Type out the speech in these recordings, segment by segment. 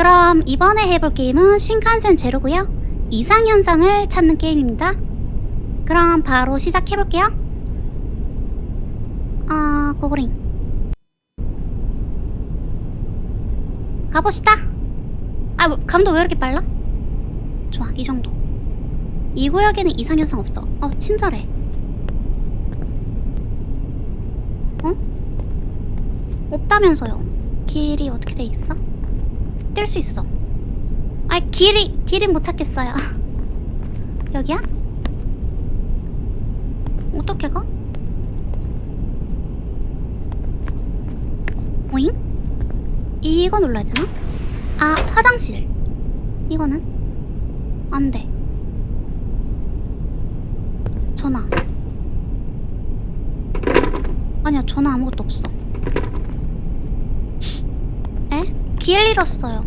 그럼 이번에 해볼 게임은 신칸센 제로고요. 이상현상을 찾는 게임입니다. 그럼 바로 시작해볼게요. 고고링 가봅시다. 감도 왜 이렇게 빨라? 좋아, 이 정도. 이 구역에는 이상현상 없어. 친절해. 없다면서요. 길이 어떻게 돼 있어? 뛸 수 있어. 길이 못 찾겠어요. 여기야? 어떻게 가? 오잉? 이거 눌러야 되나? 화장실. 이거는? 안 돼. 전화. 아니야, 전화 아무것도 없어. 길을 잃었어요.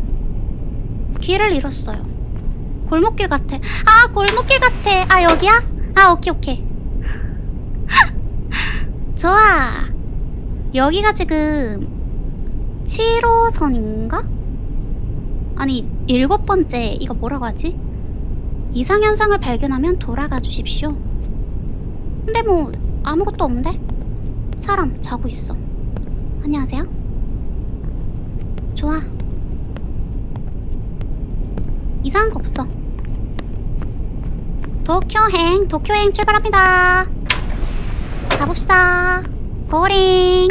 길을 잃었어요. 골목길 같아. 골목길 같아. 여기야? 오케이. 좋아. 여기가 지금 7호선인가? 아니, 7번째. 이거 뭐라고 하지? 이상현상을 발견하면 돌아가 주십시오. 근데 뭐 아무것도 없는데? 사람 자고 있어. 안녕하세요. 좋아. 이상한 거 없어. 도쿄행 출발합니다. 가봅시다. 고링.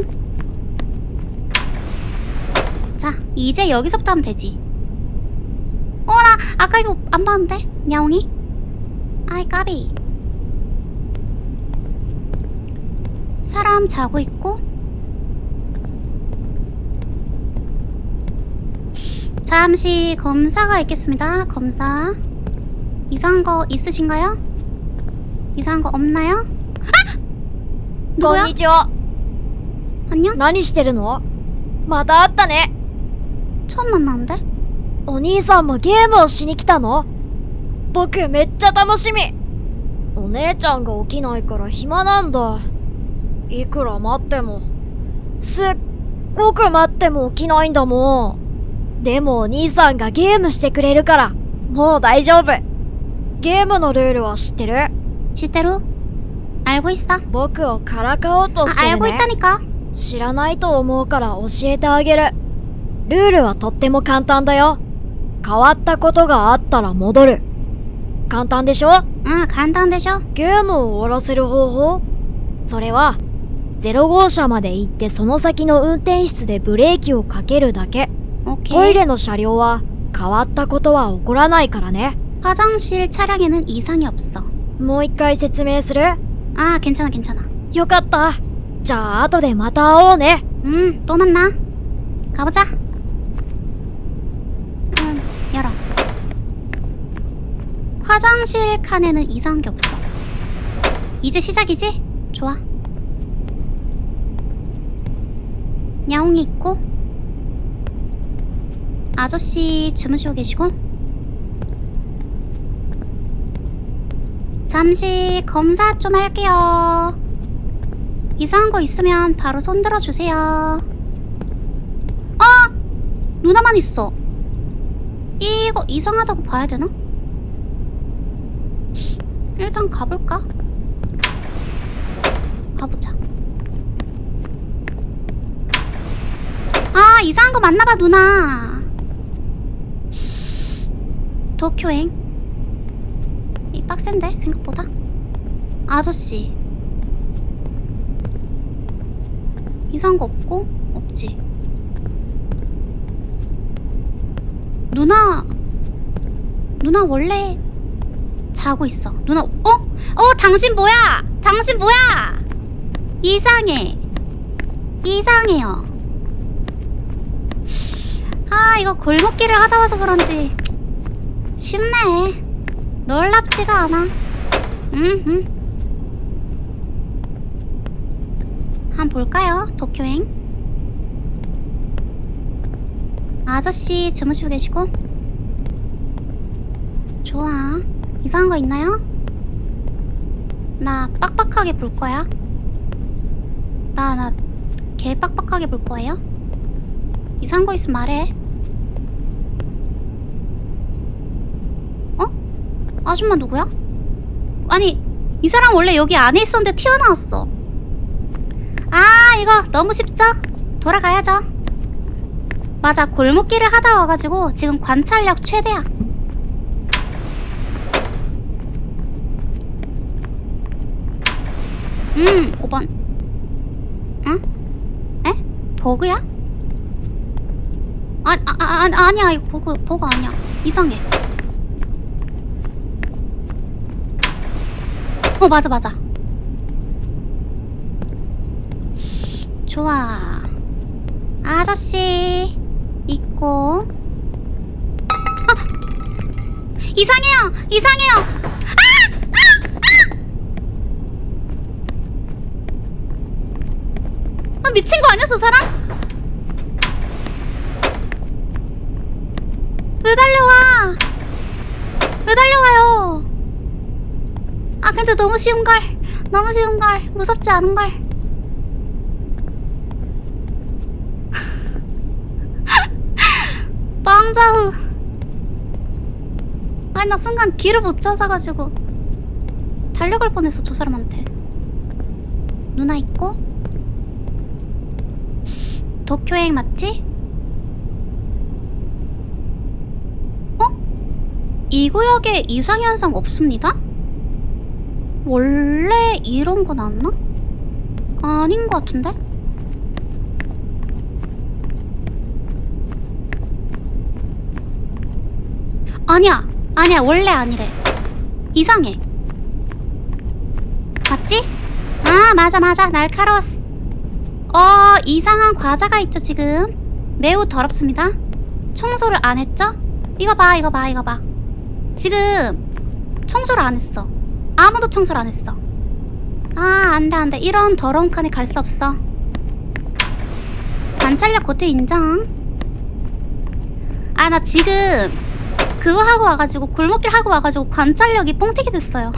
자, 이제 여기서부터 하면 되지. 나 아까 이거 안 봤는데? 야옹이? 까비. 사람 자고 있고. 잠시 검사가 있겠습니다. 검사. 이상한 거 있으신가요? 이상한 거 없나요? 누구야? こんにちは。 안녕? 何してるの？また会ったね。 처음 만났는데? お兄さんもゲームをしに来たの？僕めっちゃ楽しみ。お姉ちゃんが起きないから暇なんだ。いくら待っても。すっごく待っても起きないんだもん。でもお兄さんがゲームしてくれるから、もう大丈夫。ゲームのルールは知ってる？ 실제로? 알고 있어. 僕をからかおうとしてる 알고 ね。 있다니까. 知らないと思うから教えてあげる。ルールはとっても簡単だよ。変わったことがあったら戻る。簡単でしょ？ 간단하죠? ゲームを終わらせる方法？それは、0号車まで行ってその先の運転室でブレーキをかけるだけ。 오케이. トイレの車両は変わったことは起こらないからね。 화장실 차량에는 이상이 없어. もう一回説明する？ 괜찮아. よかった。じゃあ後でまた会おうね。 또 만나. 가보자. 열어. 화장실 칸에는 이상한 게 없어. 이제 시작이지? 좋아. 야옹이 있고. 아저씨 주무시고 계시고. 잠시 검사 좀 할게요. 이상한 거 있으면 바로 손 들어주세요. 누나만 있어. 이거 이상하다고 봐야 되나? 일단 가볼까? 가보자. 이상한 거 맞나봐, 누나. 도쿄행. 이 빡센데, 생각보다. 아저씨. 이상한 거 없고? 없지. 누나 원래 자고 있어. 누나, 당신 뭐야? 이상해요. 이거 골목길을 하다 와서 그런지 쉽네. 놀랍지가 않아. 한번 볼까요? 도쿄행. 아저씨 주무시고 계시고. 좋아. 이상한 거 있나요? 나 빡빡하게 볼 거야. 나 개 빡빡하게 볼 거예요. 이상한 거 있으면 말해. 아줌마 누구야? 아니, 이 사람 원래 여기 안에 있었는데 튀어나왔어. 아, 이거 너무 쉽죠? 돌아가야죠. 맞아, 골목길을 하다 와가지고 지금 관찰력 최대야. 5번. 응? 에? 버그야? 아니야. 이거 버그 아니야. 이상해. 맞아. 좋아. 아저씨 있고. 이상해요. 미친 거 아니야, 저 사람? 왜 달려와요? 아, 근데 너무 쉬운걸. 무섭지 않은걸. 빵자후. 아니, 나 순간 길을 못 찾아가지고 달려갈 뻔했어, 저 사람한테. 누나 있고. 도쿄행 맞지? 이 구역에 이상현상 없습니다? 원래 이런 거 나왔나? 아닌 것 같은데? 아니야, 원래 아니래. 이상해. 맞지? 아, 맞아. 날카로웠어. 이상한 과자가 있죠, 지금. 매우 더럽습니다. 청소를 안 했죠? 이거 봐. 지금 청소를 안 했어. 아무도 청소를 안 했어. 아, 안 돼. 이런 더러운 칸에 갈 수 없어. 관찰력 고태 인정. 아, 나 지금 그거 하고 와가지고, 골목길 하고 와가지고 관찰력이 뻥튀기 됐어요.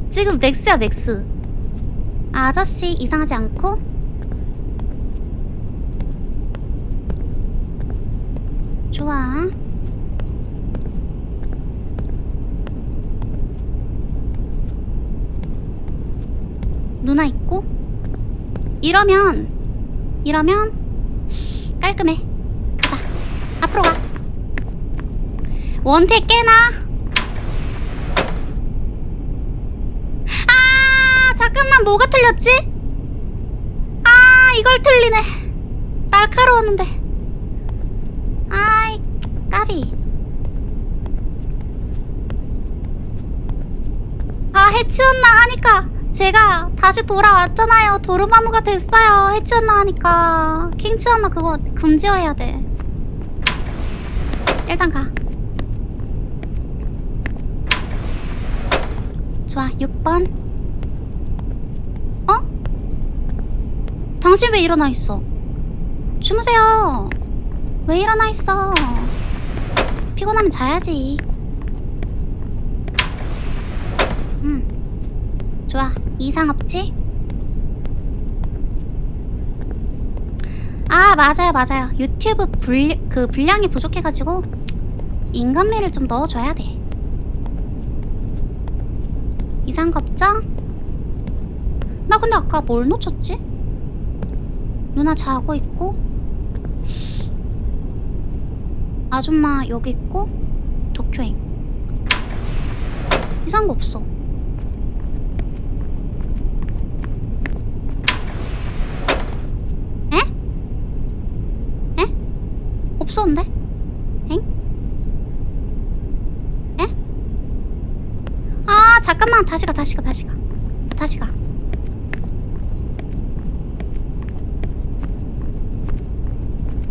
지금 맥스야, 맥스. 아저씨 이상하지 않고. 좋아. 누나 있고. 이러면 깔끔해. 가자. 앞으로 가. 원태 깨나. 잠깐만, 뭐가 틀렸지? 아, 이걸 틀리네. 날카로웠는데. 아이, 까비. 아, 해치웠나 하니까 제가 다시 돌아왔잖아요. 도루마무가 됐어요. 해치웠나 하니까. 킹치웠나 그거 금지어야 돼. 일단 가. 좋아, 6번. 당신 왜 일어나 있어? 주무세요. 왜 일어나 있어? 피곤하면 자야지. 좋아. 이상 없지? 아, 맞아요. 유튜브 분량이 부족해가지고 인간미를 좀 넣어줘야 돼. 이상 걱정? 나 근데 아까 뭘 놓쳤지? 누나 자고 있고. 아줌마 여기 있고. 도쿄행. 이상한 거 없어. 에? 없었는데? 엥? 에? 아, 잠깐만. 다시 가.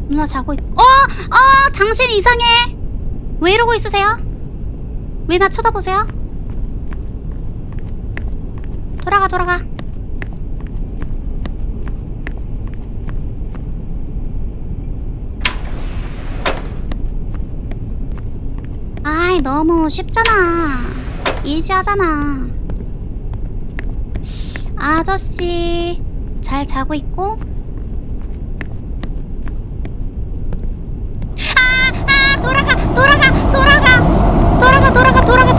누나 자고 있... 당신 이상해. 왜 이러고 있으세요? 왜 나 쳐다보세요? 돌아가. 아이, 너무 쉽잖아. 이지하잖아. 아저씨 잘 자고 있고. 돌아가.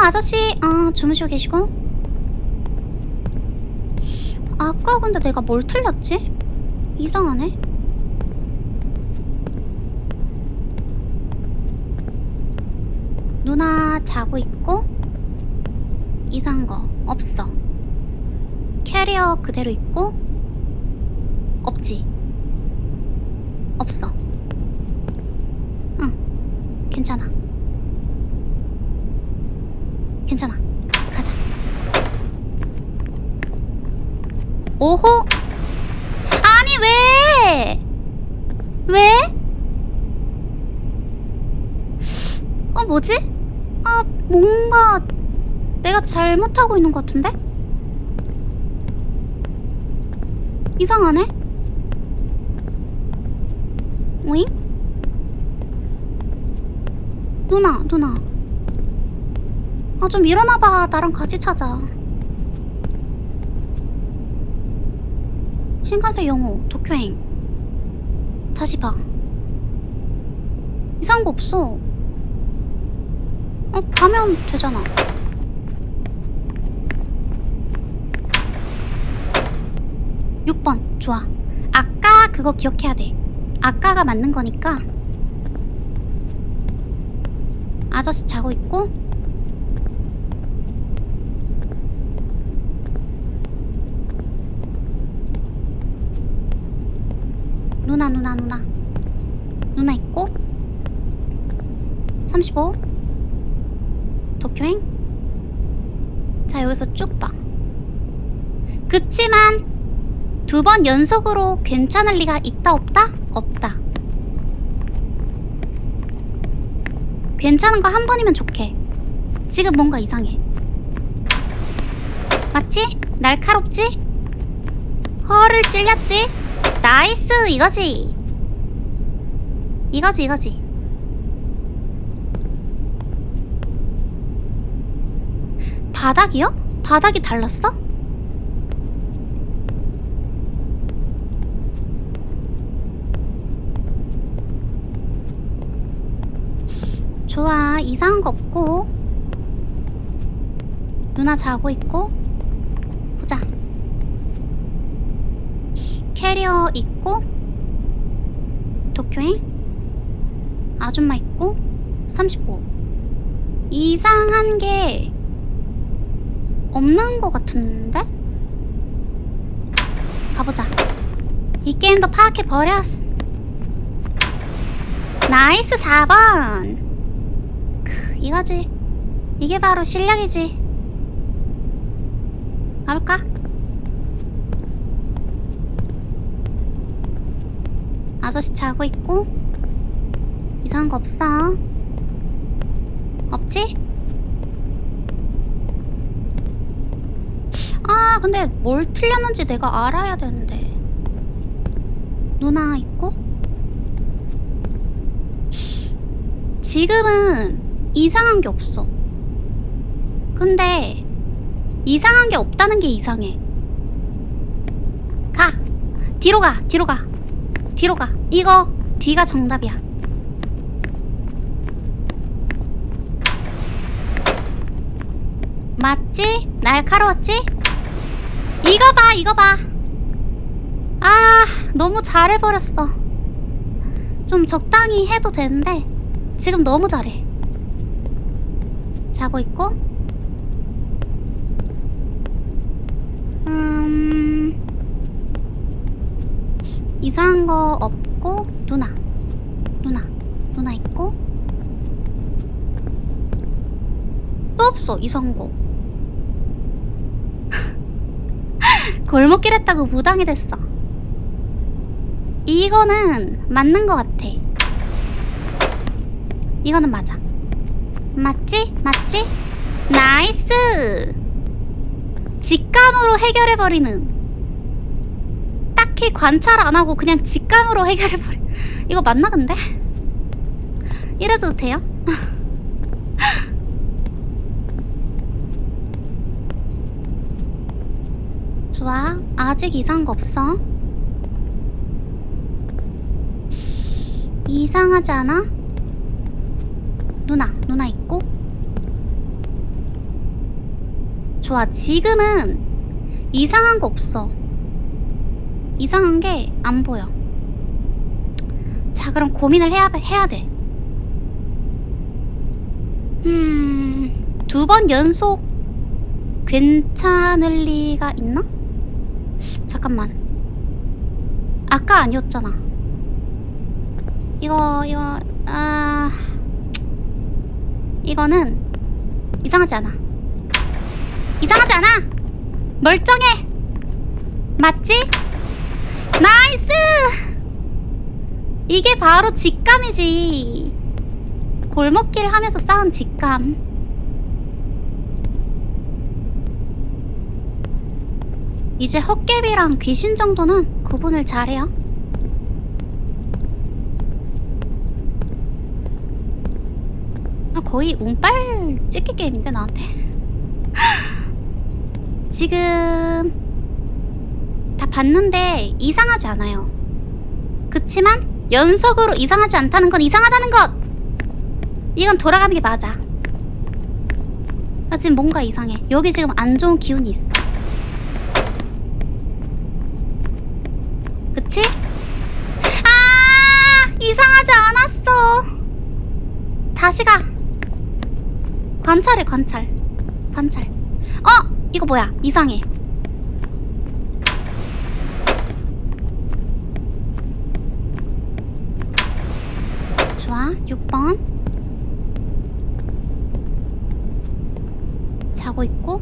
아저씨 주무시고 계시고. 아까 근데 내가 뭘 틀렸지? 이상하네. 누나 자고 있고. 이상한 거 없어. 캐리어 그대로 있고. 없지. 없어. 응, 괜찮아. 괜찮아. 가자. 오호? 아니 왜? 왜? 뭐지? 뭔가 내가 잘못하고 있는 것 같은데? 이상하네? 오잉? 누나 좀 일어나봐. 나랑 같이 찾아. 신칸센 영호 도쿄행 다시 봐. 이상한 거 없어. 가면 되잖아. 육 번 좋아. 아까 그거 기억해야 돼. 아까가 맞는 거니까. 아저씨 자고 있고. 누나 있고. 35 도쿄행. 자, 여기서 쭉 봐. 그치만 2번 연속으로 괜찮을 리가 있다 없다? 없다. 괜찮은 거 한 번이면 좋게. 지금 뭔가 이상해. 맞지? 날카롭지? 허를 찔렸지? 나이스! 이거지. 바닥이요? 바닥이 달랐어? 좋아, 이상한 거 없고. 누나 자고 있고. 보자. 캐리어 있고. 도쿄행 아줌마 있고. 35 이상한 게 없는 거 같은데? 가보자. 이 게임도 파악해버렸어. 나이스 4번. 이거지. 이게 바로 실력이지. 가볼까? 아저씨 자고 있고. 이상한 거 없어. 없지? 근데 뭘 틀렸는지 내가 알아야 되는데. 누나 있고. 지금은 이상한 게 없어. 근데 이상한 게 없다는 게 이상해. 가! 뒤로 가! 이거 뒤가 정답이야. 맞지? 날카로웠지? 이거 봐. 너무 잘해버렸어. 좀 적당히 해도 되는데 지금 너무 잘해. 자고 있고. 이상한 거 없고. 누나 있고. 또 없어 이상한 거. 골목길 했다고 무당이 됐어. 이거는 맞는 거 같아. 이거는 맞아. 맞지? 나이스! 직감으로 해결해버리는. 딱히 관찰 안 하고 그냥 직감으로 해결해버리. 이거 맞나 근데? 이래도 돼요? 좋아. 아직 이상한 거 없어. 이상하지 않아? 누나 있고. 좋아. 지금은 이상한 거 없어. 이상한 게 안 보여. 자, 그럼 고민을 해야 돼. 2번 연속 괜찮을 리가 있나? 잠깐만. 아까 아니었잖아. 이거는 이상하지 않아. 이상하지 않아! 멀쩡해! 맞지? 나이스! 이게 바로 직감이지. 골목길 하면서 쌓은 직감. 이제 헛개비랑 귀신 정도는 구분을 잘해요. 거의 운빨 찍기 게임인데 나한테. 지금 다 봤는데 이상하지 않아요. 그치만 연속으로 이상하지 않다는 건 이상하다는 것! 이건 돌아가는 게 맞아. 나 지금 뭔가 이상해. 여기 지금 안 좋은 기운이 있어. 그치? 아! 이상하지 않았어. 다시 가. 관찰해, 관찰. 이거 뭐야? 이상해. 좋아, 6번. 자고 있고.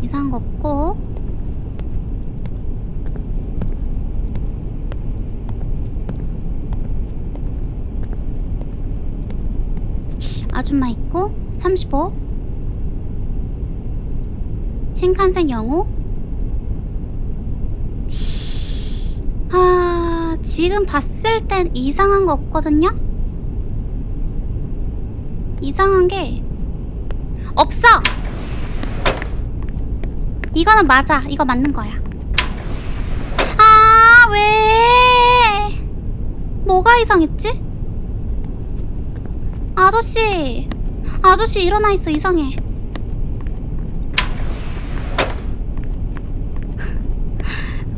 이상한 거 없고. 아줌마 있고. 35. 신칸센 영호. 지금 봤을 땐 이상한 거 없거든요? 이상한 게 없어! 이거는 맞아. 이거 맞는 거야. 아, 왜? 뭐가 이상했지? 아저씨 일어나 있어. 이상해.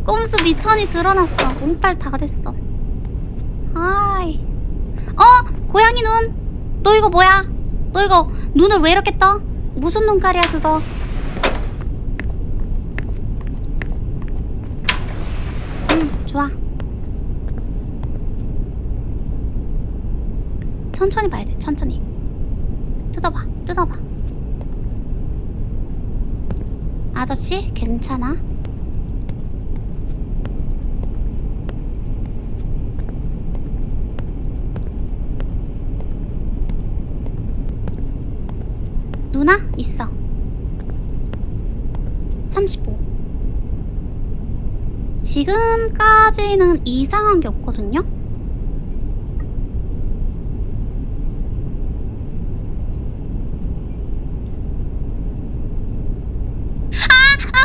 꼼수 미천이 드러났어. 운빨 다 됐어. 아이. 고양이 눈. 너 이거 뭐야? 너 이거 눈을 왜 이렇게 떠? 무슨 눈깔이야 그거? 좋아. 천천히 봐야 돼. 천천히. 뜯어봐. 아저씨 괜찮아? 누나? 있어. 35. 지금까지는 이상한 게 없거든요?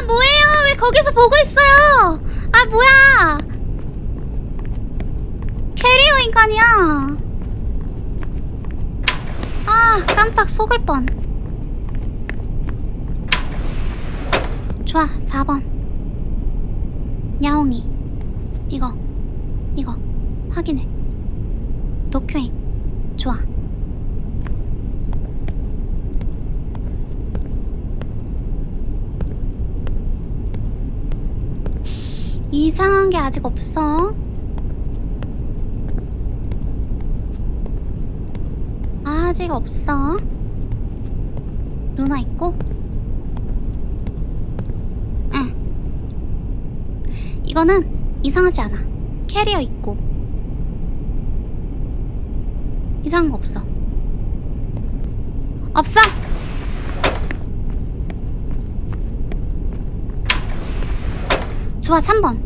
뭐예요? 왜 거기서 보고 있어요? 뭐야? 캐리어 인간이야. 깜빡 속을 뻔. 좋아, 4번. 야옹이. 이거 확인해. 도쿄행. 좋아. 이상한 게 아직 없어. 아직 없어. 누나 있고. 이거는 이상하지 않아. 캐리어 있고. 이상한 거 없어. 없어! 좋아, 3번.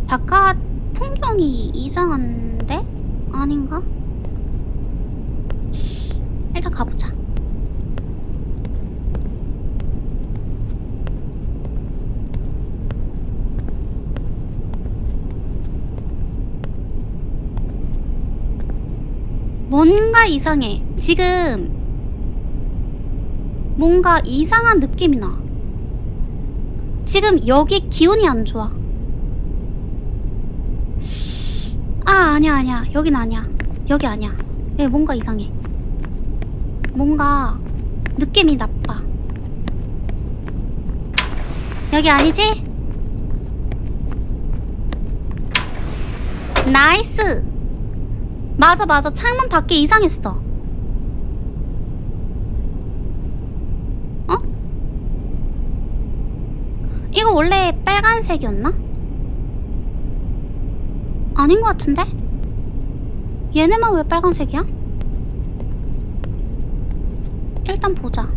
바깥 풍경이 이상한데? 아닌가? 일단 가보자. 뭔가 이상해. 지금 뭔가 이상한 느낌이 나. 지금 여기 기운이 안 좋아. 아니야. 여긴 아니야. 여기 아니야. 여기 뭔가 이상해. 뭔가 느낌이 나빠. 여기 아니지? 나이스. 맞아. 창문 밖에 이상했어. 어? 이거 원래 빨간색이었나? 아닌 것 같은데? 얘네만 왜 빨간색이야? 일단 보자.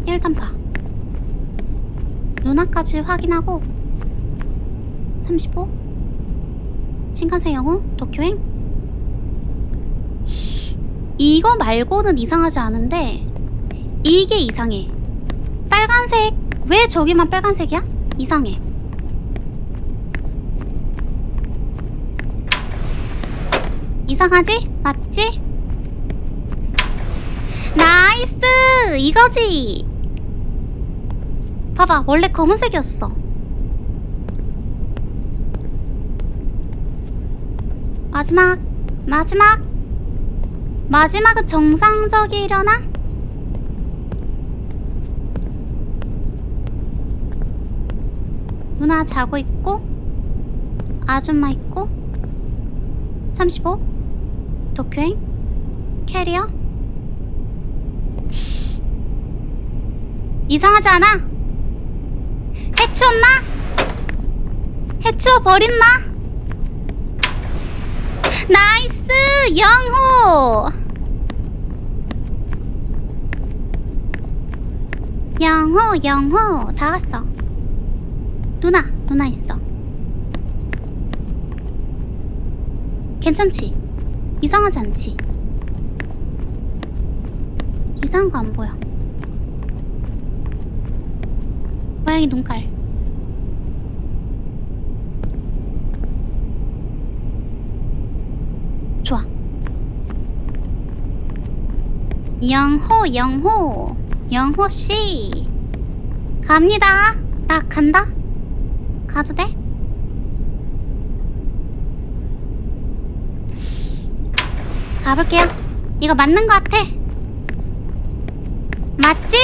일단 봐. 누나까지 확인하고 35 신칸센 영어 도쿄행. 이거 말고는 이상하지 않은데 이게 이상해. 빨간색. 왜 저기만 빨간색이야? 이상해. 이상하지? 맞지? 나이스! 이거지! 봐봐, 원래 검은색이었어. 마지막은 정상적이려나? 누나 자고 있고 아줌마 있고 35 도쿄행 캐리어. 이상하지 않아? 해치웠나? 해치워버렸나? 나이스! 영호! 영호 다 왔어. 누나 있어. 괜찮지? 이상하지 않지? 이상한 거 안 보여. 고양이 눈깔. 좋아. 영호씨 갑니다. 나 간다. 가도 돼? 가볼게요. 이거 맞는 거 같아. 맞지?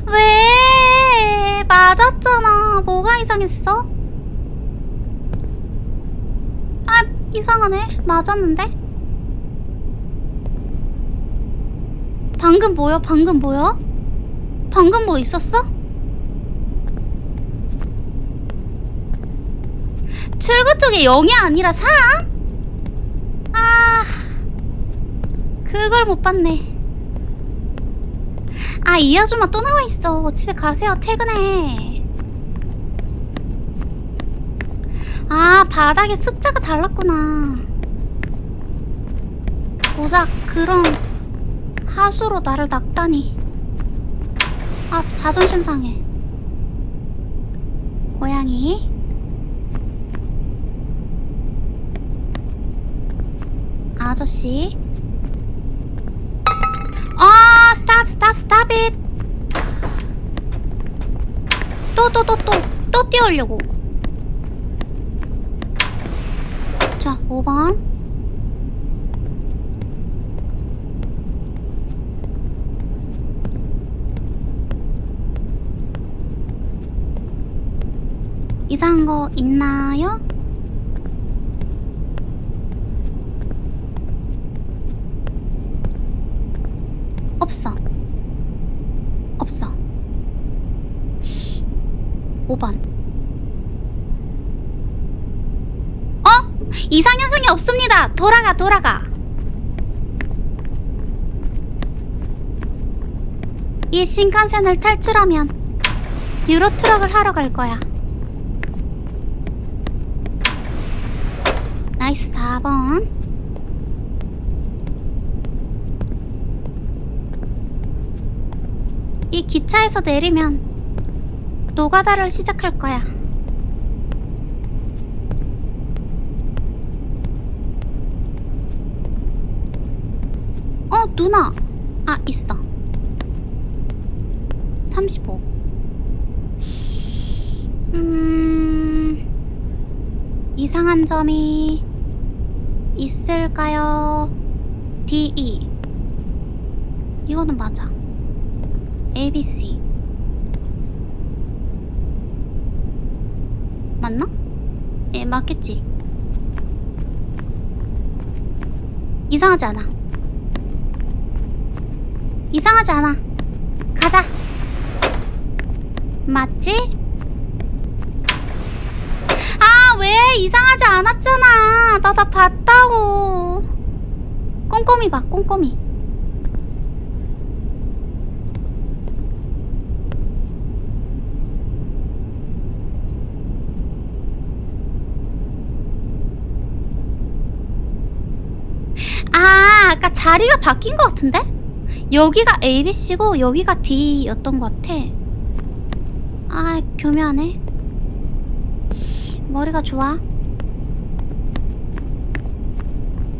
왜? 맞았잖아. 뭐가 이상했어? 이상하네. 맞았는데? 방금 뭐야? 방금 뭐 있었어? 출구 쪽에 0이 아니라 3? 그걸 못 봤네. 이 아줌마 또 나와 있어. 집에 가세요. 퇴근해. 바닥에 숫자가 달랐구나. 고작 그런 하수로 나를 낚다니. 자존심 상해. 고양이. 아저씨. stop it. 또 뛰어오려고. 자, 5번. 이상한 거 있나요? 없어. 5번. 이상현상이 없습니다. 돌아가. 이 신칸센을 탈출하면 유로트럭을 하러 갈 거야. 나이스. 4번. 이 기차에서 내리면 노가다를 시작할 거야. 누나. 아, 있어. 35. 이상한 점이 있을까요? DE. 이거는 맞아. ABC. 맞나? 예, 맞겠지. 이상하지 않아. 이상하지 않아. 가자. 맞지? 아, 왜 이상하지 않았잖아. 나 다 봤다고. 꼼꼼히 봐, 꼼꼼히. 아, 아까 자리가 바뀐 것 같은데? 여기가 ABC고 여기가 D였던 것 같아. 아, 교묘하네. 머리가 좋아.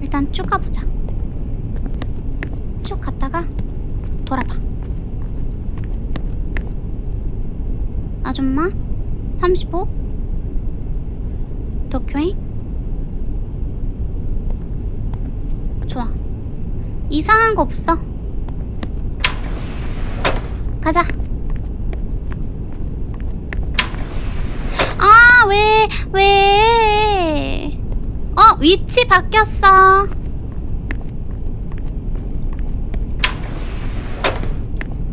일단 쭉 가보자. 쭉 갔다가 돌아봐. 아줌마 35 도쿄행. 좋아. 이상한 거 없어. 가자. 아, 왜? 위치 바뀌었어.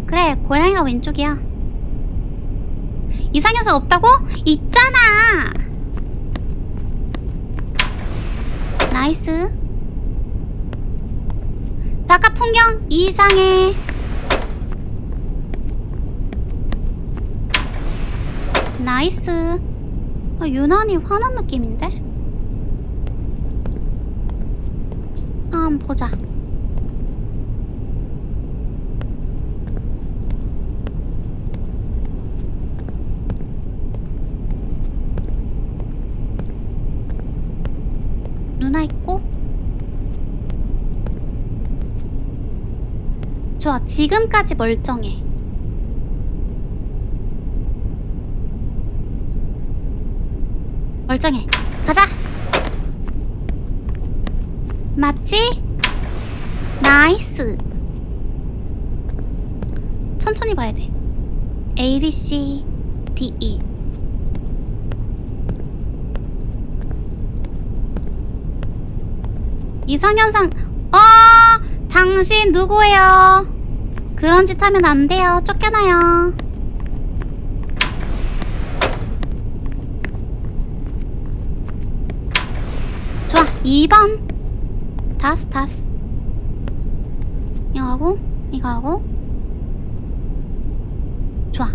그래, 고양이가 왼쪽이야. 이상현상 없다고? 있잖아. 나이스. 바깥 풍경 이상해. 나이스. 유난히 화난 느낌인데? 한번 보자. 누나 있고. 좋아, 지금까지 멀쩡해. 멀쩡해. 가자. 맞지? 나이스. 천천히 봐야 돼. A, B, C, D, E. 이상현상. 당신 누구예요? 그런 짓 하면 안 돼요. 쫓겨나요. 좋아, 2번. 다스. 이거 하고. 좋아.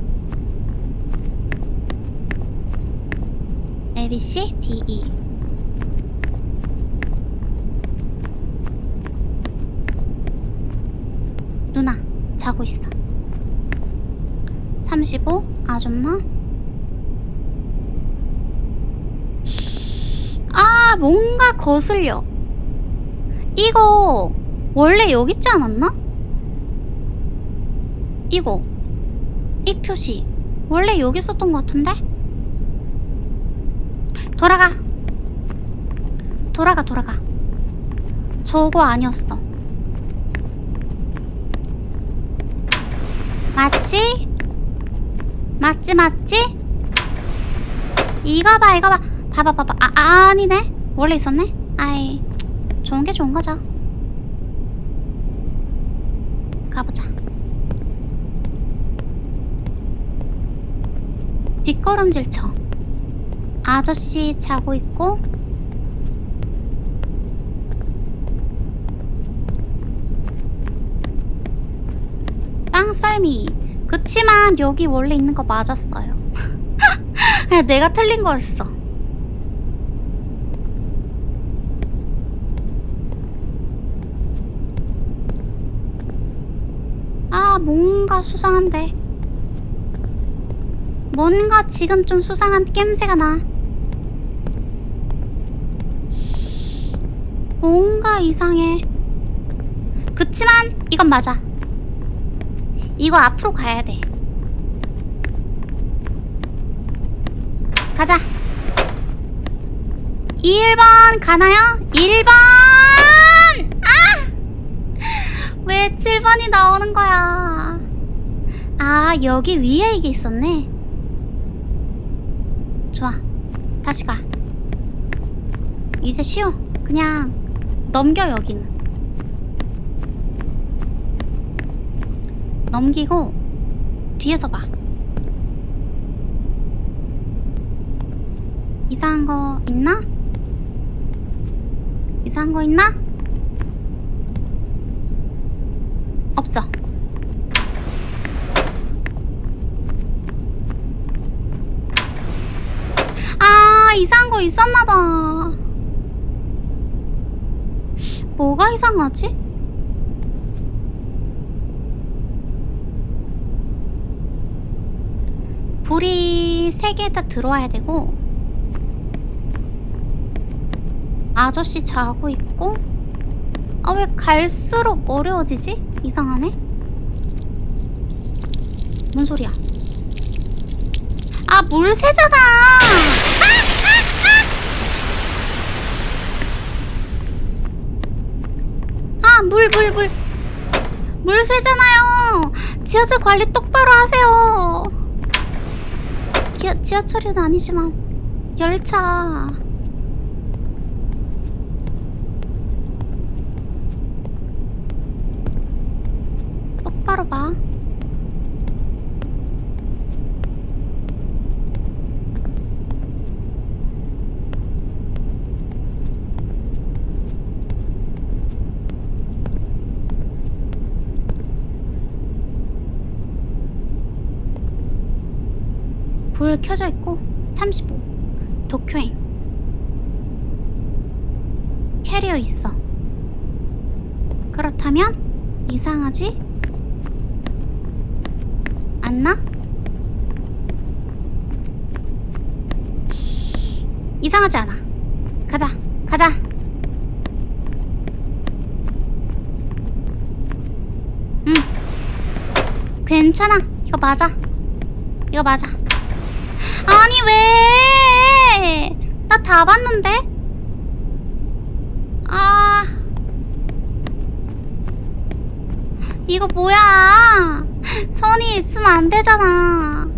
A, B, C, D, E. 누나 자고 있어. 35 아줌마. 아, 뭔가 거슬려. 이거 원래 여기 있지 않았나? 이거 이 표시 원래 여기 있었던 것 같은데? 돌아가. 저거 아니었어. 맞지? 맞지? 이거 봐. 봐봐. 아니네. 원래 있었네. 아이, 좋은 게 좋은 거죠. 가보자. 뒷걸음질 쳐. 아저씨 자고 있고. 빵썰미. 그치만 여기 원래 있는 거 맞았어요. 그냥 내가 틀린 거였어. 아, 뭔가 수상한데. 뭔가 지금 좀 수상한 낌새가 나. 뭔가 이상해. 그치만 이건 맞아. 이거 앞으로 가야 돼. 가자. 1번 가나요? 1번! 아! 왜 7번이 나오는 거야? 아, 여기 위에 이게 있었네. 좋아. 다시 가. 이제 쉬워. 그냥 넘겨, 여기는. 넘기고 뒤에서 봐. 이상한 거 있나? 이상한 거 있나? 없어. 아, 이상한 거 있었나봐. 뭐가 이상하지? 불이 3개 다 들어와야 되고, 아저씨 자고 있고. 아, 왜 갈수록 어려워지지? 이상하네. 뭔 소리야? 아, 물 새잖아. 물 새잖아요. 지하철 관리 똑바로 하세요. 지하철은 아니지만 열차. 똑바로 봐. 불 켜져 있고 35. 도쿄행. 캐리어 있어. 그렇다면 이상하지? 않나? 이상하지 않아. 가자. 가자. 응. 괜찮아. 이거 맞아. 이거 맞아. 아니, 왜? 나 다 봤는데? 아. 이거 뭐야? 선이 있으면 안 되잖아.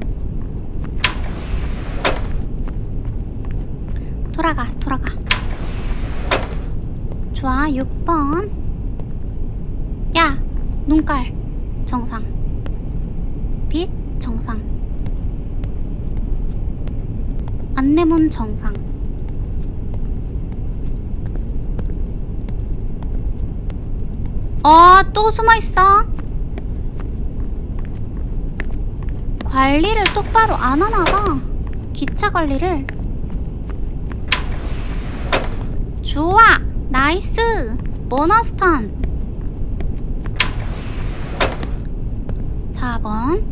돌아가. 좋아, 6번. 야, 눈깔. 정상. 빛, 정상. 안내문 정상. 또 숨어있어. 관리를 똑바로 안 하나봐. 기차 관리를. 좋아, 나이스. 보너스턴. 4번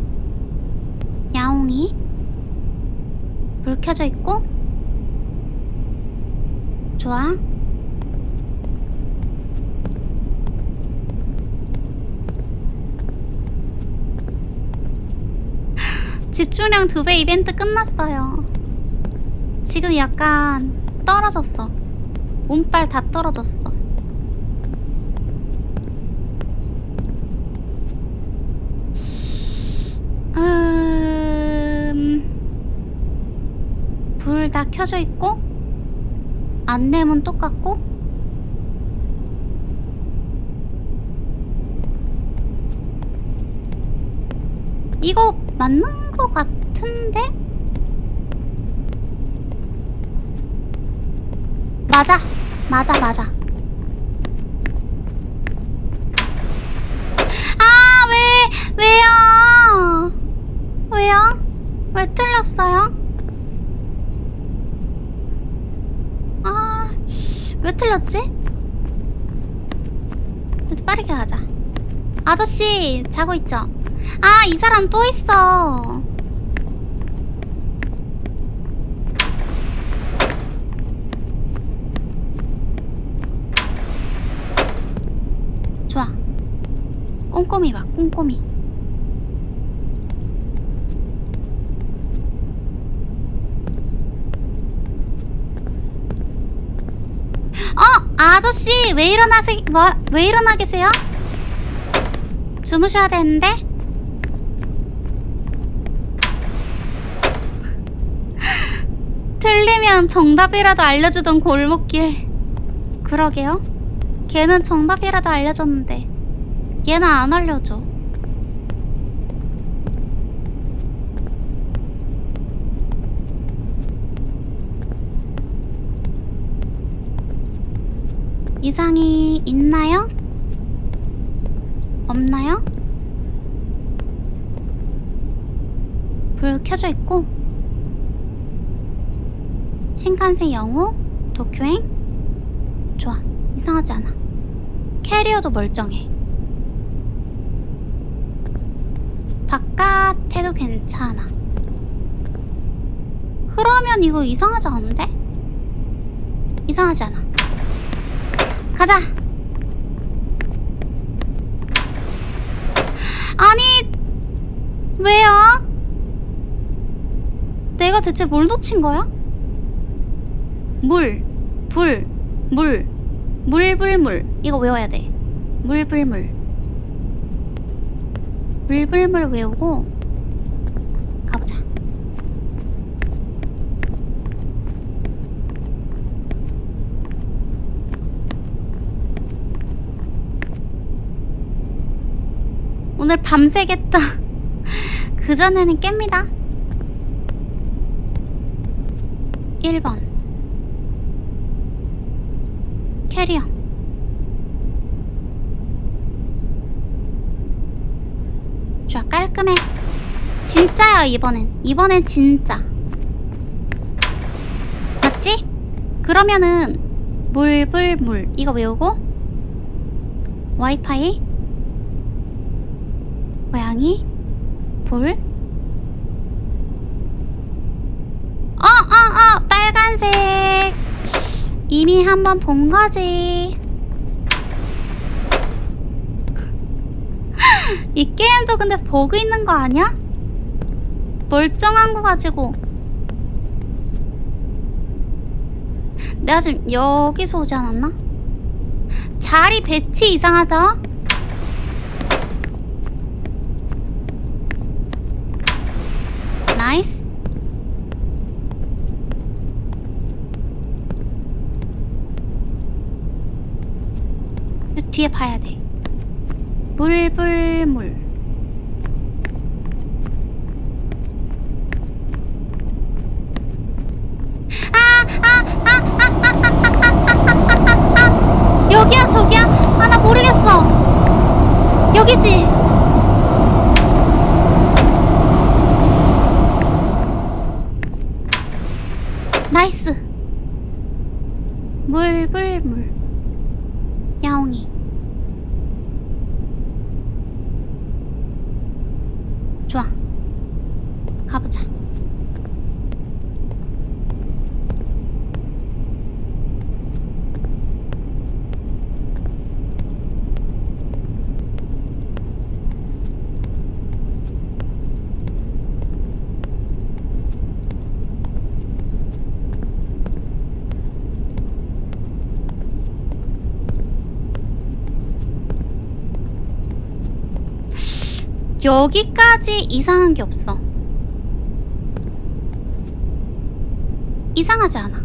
야옹이. 불 켜져 있고. 좋아. 집중력 2배 이벤트 끝났어요. 지금 약간 떨어졌어. 운빨 다 떨어졌어. 불 다 켜져 있고, 안내문 똑같고. 이거 맞는 거 같은데? 맞아. 아, 왜요? 왜 틀렸어요? 아, 왜 틀렸지? 빠르게 가자. 아저씨 자고 있죠? 아, 이 사람 또 있어. 좋아. 꼼꼼히 봐, 꼼꼼히. 아저씨 왜 일어나 계세요? 주무셔야 되는데? 틀리면 정답이라도 알려주던 골목길. 그러게요. 걔는 정답이라도 알려줬는데 얘는 안 알려줘. 이상이 있나요? 없나요? 불 켜져 있고 신칸센 영우 도쿄행 좋아. 이상하지 않아. 캐리어도 멀쩡해. 바깥에도 괜찮아. 그러면 이거 이상하지 않은데? 이상하지 않아. 가자. 아니 왜요? 내가 대체 뭘 놓친 거야? 물 이거 외워야 돼. 물불물 외우고 가보자. 오늘 밤새겠다. 그전에는 깹니다. 1번 캐리어. 좋아, 깔끔해. 진짜야. 이번엔 진짜 맞지? 그러면은 물불물 이거 외우고 와이파이 고양이 불 빨간색 이미 한번 본 거지. 이 게임도 근데 버그 있는 거 아니야? 멀쩡한 거 가지고. 내가 지금 여기서 오지 않았나? 자리 배치 이상하죠? 나이스. 뒤에 봐야 돼. 물불물. 여기야 저기야? 나 모르겠어. 여기지. 나이스. 물불물 야옹이. 좋아. 가보자. 여기까지 이상한 게 없어. 이상하지 않아.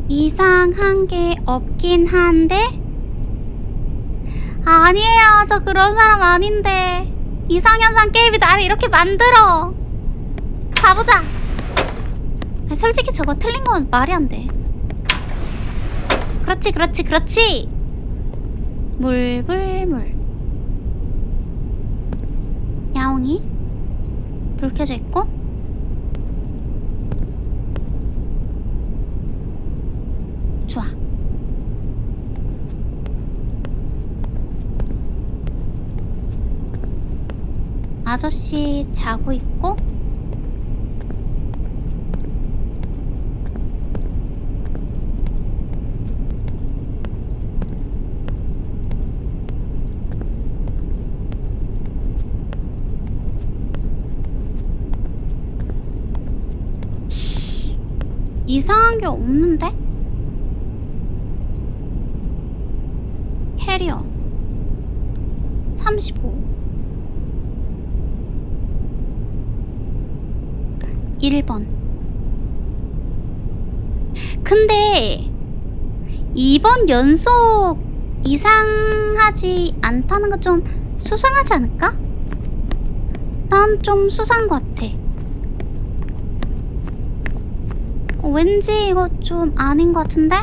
이상한 게 없긴 한데 아니에요. 저 그런 사람 아닌데. 이상현상 게임이 나를 이렇게 만들어. 가보자. 아니, 솔직히 저거 틀린 건 말이 안 돼. 그렇지. 물불물 야옹이 불 켜져 있고 좋아. 아저씨 자고 있고 이상한 게 없는데? 캐리어 35 1번. 근데 2번 연속 이상하지 않다는 건 좀 수상하지 않을까? 난 좀 수상한 것 같아. 왠지 이거 좀 아닌 것 같은데?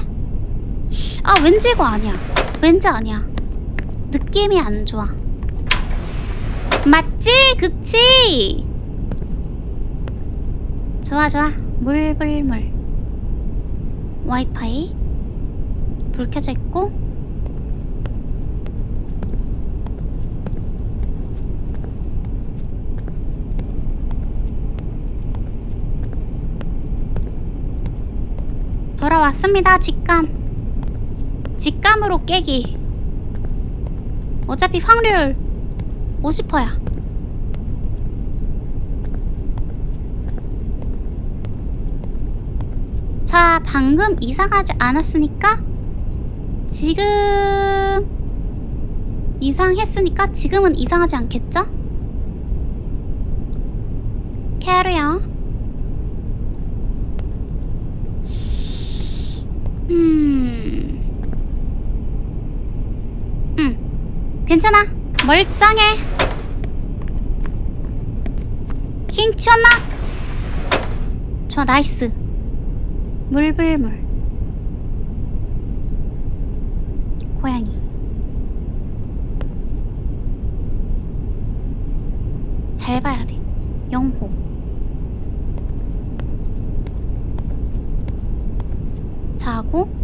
아, 왠지 이거 아니야. 왠지 아니야. 느낌이 안 좋아. 맞지? 그치? 좋아 좋아. 물불물. 와이파이 불 켜져 있고. 돌아왔습니다. 직감으로 깨기. 어차피 확률 50%야. 자, 방금 이상하지 않았으니까 지금 이상했으니까 지금은 이상하지 않겠죠? 캐리어. 괜찮아. 멀쩡해. 킹 튀었나? 좋아, 나이스. 물불물. 고양이. 잘 봐야 돼. 영호. 자고.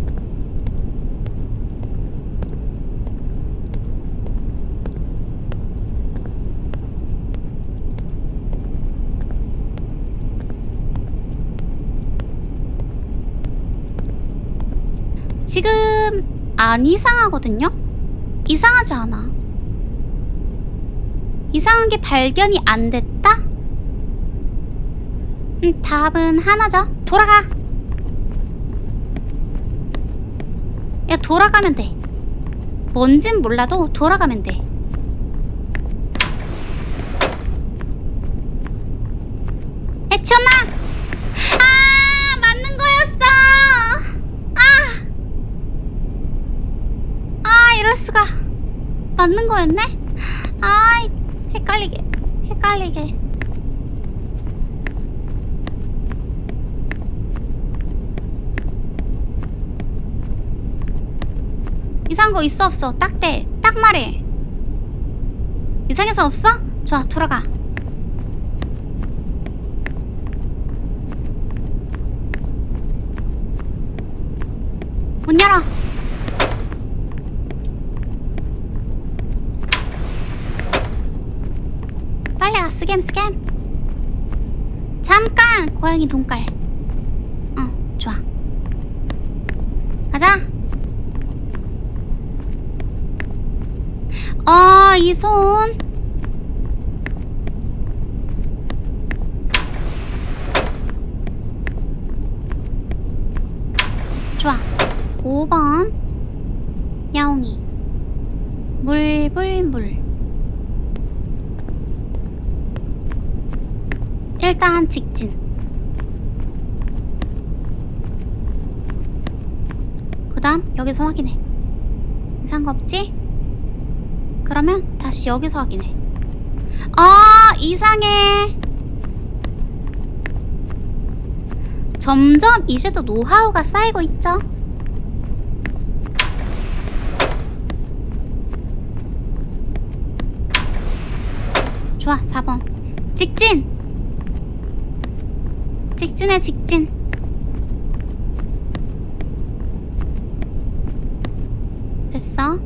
지금 안 이상하거든요? 이상하지 않아. 이상한 게 발견이 안 됐다? 답은 하나죠. 돌아가. 야, 돌아가면 돼. 뭔진 몰라도 돌아가면 돼. 해치웠나? 아, 맞는 거였어. 이럴 수가. 맞는 거였네? 아이, 헷갈리게. 이상한 거 있어 없어? 딱 돼. 딱 말해. 이상해서 없어? 좋아, 돌아가. 문 열어. 빨리 와. 스캠. 잠깐. 고양이 눈깔. 좋아. 가자. 이 손. 좋아. 5번 야옹이. 물불물. 일단 직진. 그 다음 여기서 확인해. 이상한 거 없지? 그러면 다시 여기서 확인해. 이상해. 점점 이제도 노하우가 쌓이고 있죠. 좋아. 4번 직진. 직진해. 직진. 됐어.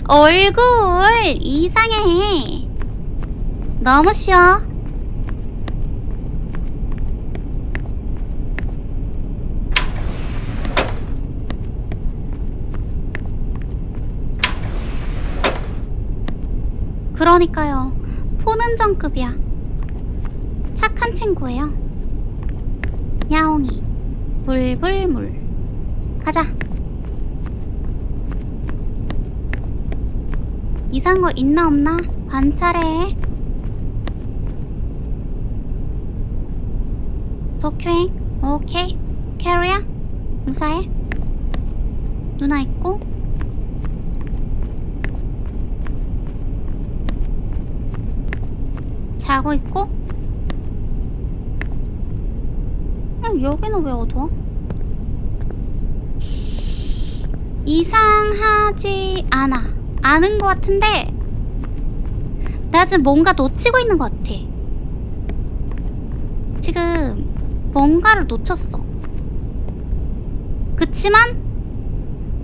얼굴 이상해. 너무 쉬워. 그러니까요. 포는정급이야. 착한 친구예요. 야옹이 물물물. 가자. 이상한 거 있나 없나 관찰해. 도쿄행. 오케이. 캐리야 무사해. 누나 있고. 자고 있고. 여기는 왜 어두워? 이상하지 않아. 아는 것 같은데 나 지금 뭔가 놓치고 있는 것 같아. 지금 뭔가를 놓쳤어. 그치만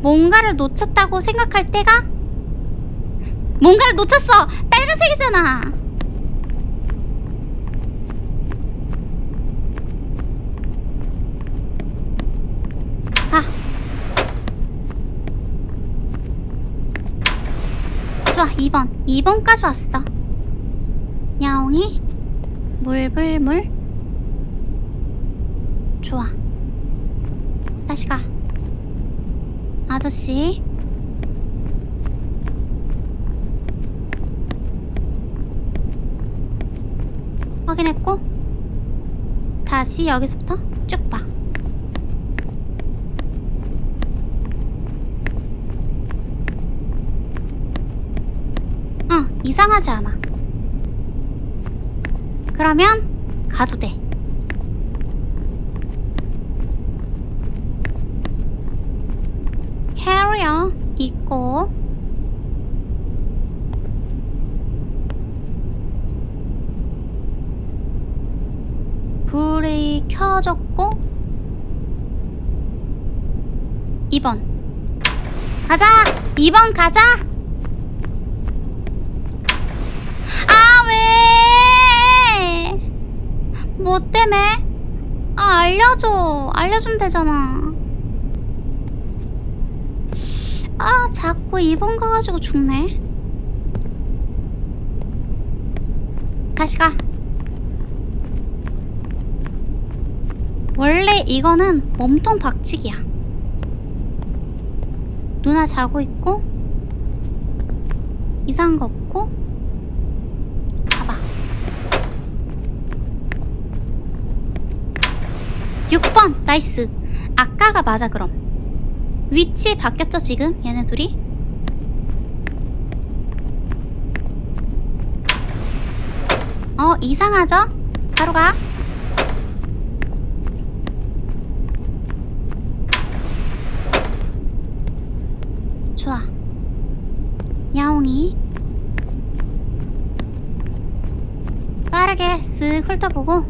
뭔가를 놓쳤다고 생각할 때가 뭔가를 놓쳤어. 빨간색이잖아. 가. 좋아. 2번까지 왔어. 야옹이 물불물. 좋아. 다시 가. 아저씨 확인했고 다시 여기서부터 쭉 봐. 이상하지 않아. 그러면 가도 돼. 캐리어 있고. 불이 켜졌고. 2번 가자. 2번 가자. 아, 왜? 뭐 때문에? 알려주면 되잖아. 자꾸 2번 가가지고 죽네. 다시 가. 원래 이거는 몸통 박치기야. 누나 자고 있고. 이상한 거 없고. 가봐. 6번 나이스. 아까가 맞아. 그럼 위치 바뀌었죠 지금 얘네 둘이? 이상하죠? 바로 가. 좋아. 야옹이 빠르게 쓱 훑어보고.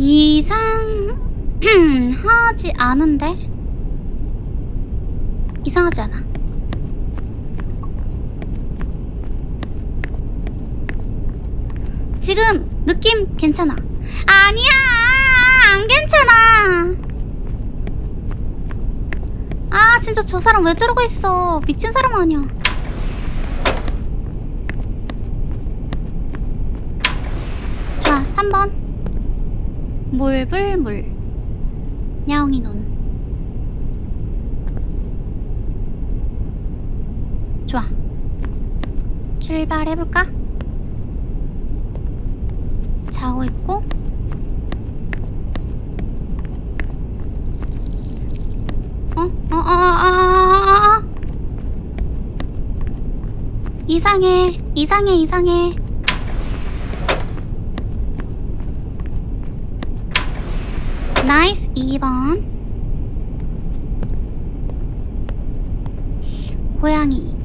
이상하지 않은데? 이상하지 않아. 지금 느낌 괜찮아. 아니야, 안 괜찮아. 진짜 저 사람 왜 저러고 있어. 미친 사람 아니야. 좋아. 3번 물불물. 야옹이 눈. 좋아. 출발해볼까? 자고 있고. 이상해. 나이스. 2번 고양이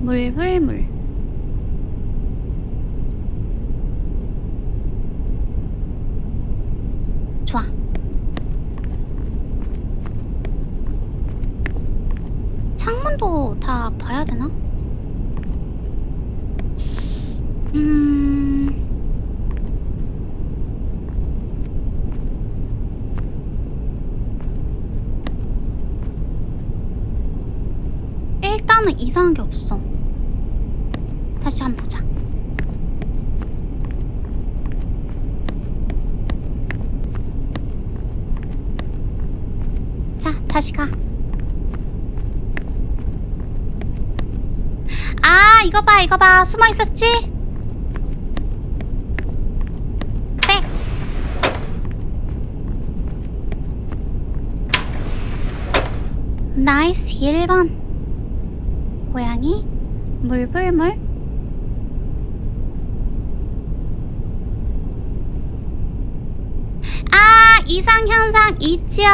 물불물. 좋아. 다 봐야 되나? 일단은 이상한 게 없어. 다시 한번 보자. 자, 다시 가. 아, 이거 봐, 이거 봐. 숨어 있었지? 백. 나이스. 1번. 고양이, 물불물. 아, 이상현상 있지요.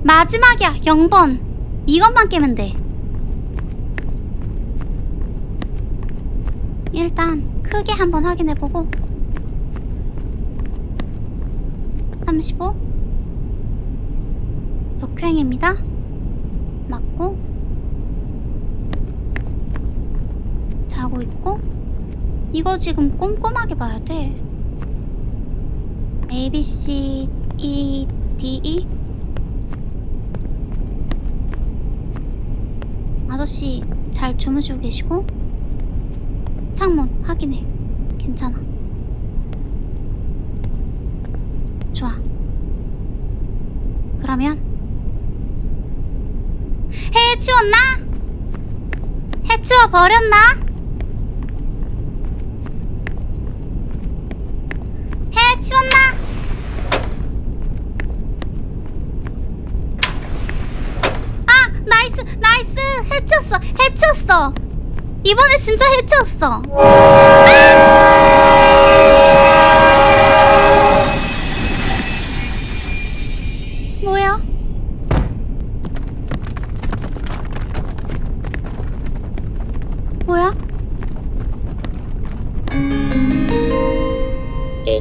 마지막이야. 0번. 이것만 깨면 돼. 일단 크게 한번 확인해보고 35 독행입니다. 맞고 자고 있고 이거 지금 꼼꼼하게 봐야 돼. A, B, C, E, D, E. 아저씨 잘 주무시고 계시고 창문 확인해. 괜찮아. 좋아. 그러면 해치웠나? 해치워 버렸나? 해치웠나? 아, 나이스 나이스. 해치웠어 해치웠어. 이번에 진짜 해치웠어. 뭐야? 뭐야?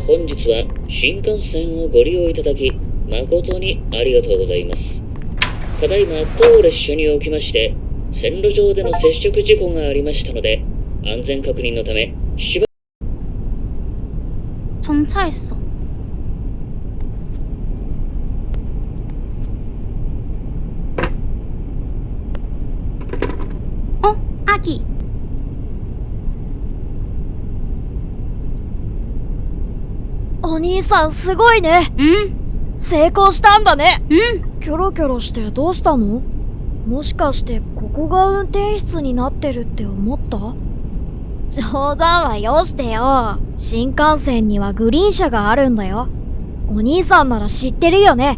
本日は新幹線をご利用いただき誠にありがとうございます。ただいま当列車におきまして線路上での接触事故がありましたので安全確認のためしば 정차했어. 아기. お兄さんすごいね。 成功したんだね。キョロキョロしてどうしたの？もしかしてここが運転室になってるって思った？冗談はよしてよ。新幹線にはグリーン車があるんだよ。お兄さんなら知ってるよね。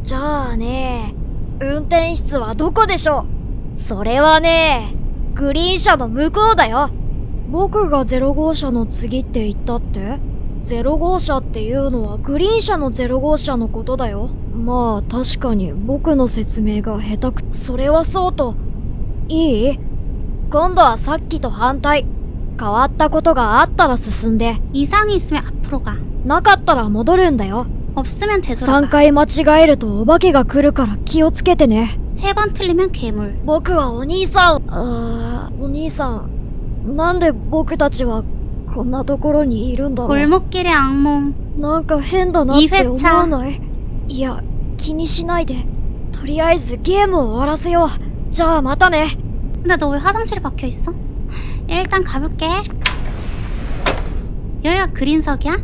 じゃあね、運転室はどこでしょう？それはね、グリーン車の向こうだよ。僕が0号車の次って言ったって？ 0号車っていうのはグリーン車の0号車のことだよ。まあ確かに僕の説明が下手くそれはそうと。いい？今度はさっきと反対。変わったことがあったら進んで。 이상이 있으면 앞으로 가. なかったら戻るんだよ。 없으면 되돌아가. 3回間違えるとお化けが来るから気をつけてね。 3번 틀리면 괴물. 僕はお兄さん。お兄さん。なんで僕たちはこんなところにいるんだろう。 골목길의 악몽. なんか変だなって思わない？いや、気にしないで。とりあえずゲームを終わらせよう。じゃあまたね。 근데 너 왜 화장실에 박혀있어? 일단 가볼게. 여기가 그린석이야?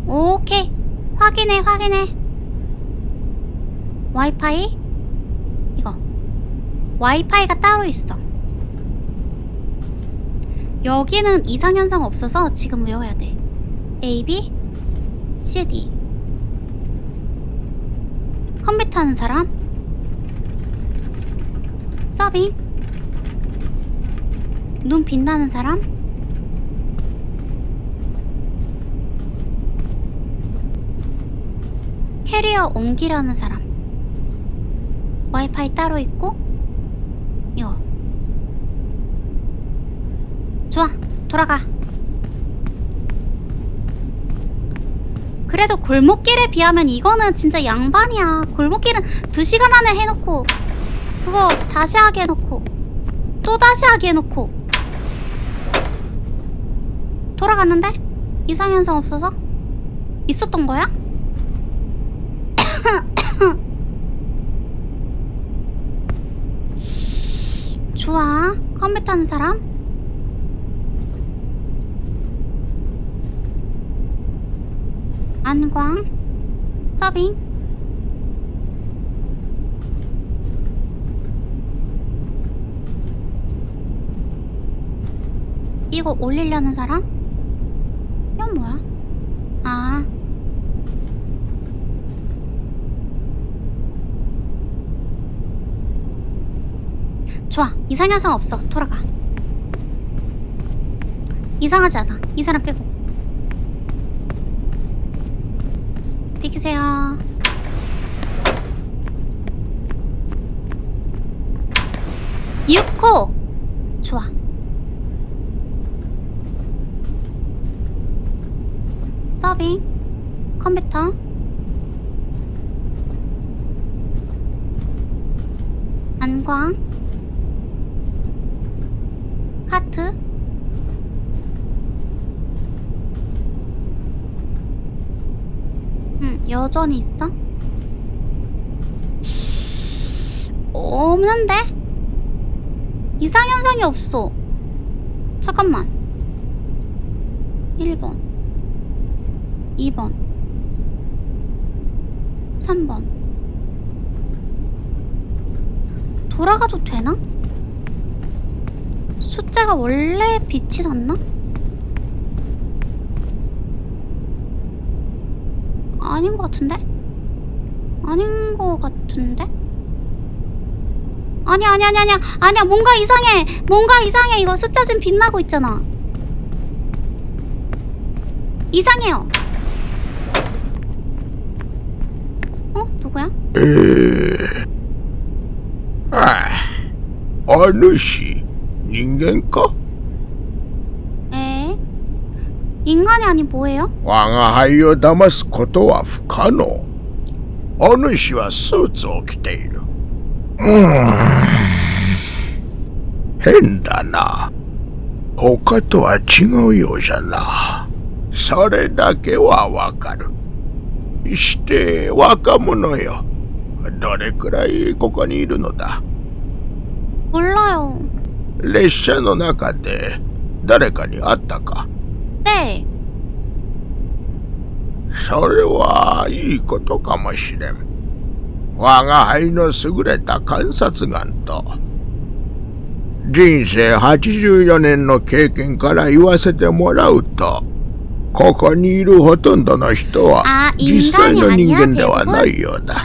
오케이. 확인해. 와이파이? 이거 와이파이가 따로 있어. 여기는 이상현상 없어서 지금 외워야 돼. A, B, C, D. 컴퓨터 하는 사람? 서빙? 눈 빛나는 사람? 캐리어 옮기려는 사람. 와이파이 따로 있고 이거. 좋아, 돌아가. 그래도 골목길에 비하면 이거는 진짜 양반이야. 골목길은 2시간 안에 해놓고 그거 다시 하게 해놓고 또 다시 하게 해놓고 돌아갔는데? 이상현상 없어서? 있었던 거야? 좋아. 컴퓨터 하는 사람? 안광 서빙 이거 올리려는 사람? 이건 뭐야? 아 좋아. 이상현상 없어. 돌아가. 이상하지 않아. 이 사람 빼고. 비키세요. 유코! 좋아. 서빙 컴퓨터 안광 카트 여전히 있어? 없는데? 이상현상이 없어. 잠깐만. 1번 2번 3번 돌아가도 되나? 숫자가 원래 빛이 났나? 아닌 것 같은데? 아닌 것 같은데? 아니야 뭔가 이상해. 이거 숫자 지금 빛나고 있잖아. 이상해요. 누구야? 어느 씨, 닌겐가? 인간이 아닌 뭐예요? 我が輩を騙すことは不可能。お主はスーツを着ている。変だな。他とは違うようじゃな。それだけはわかる。して若者よ。どれくらいここにいるのだ？ 몰라요. 列車の中で誰かに会ったか？ 네. それはいいことかもしれん。我が輩の優れた観察眼と人生84年の経験から言わせてもらうと、ここにいるほとんどの人は実際の人間ではないようだ。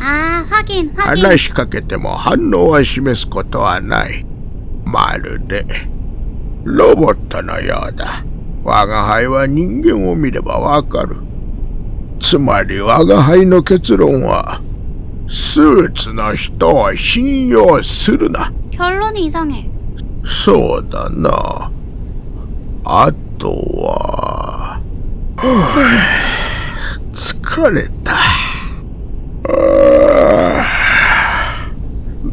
확인. 話しかけても反応は示すことはない。まるでロボットのようだ。我が輩は人間を見ればわかる。つまり我が輩の結論は、スーツの人を信用するな。 결론이 이상해. そうだな。あとは、疲れた。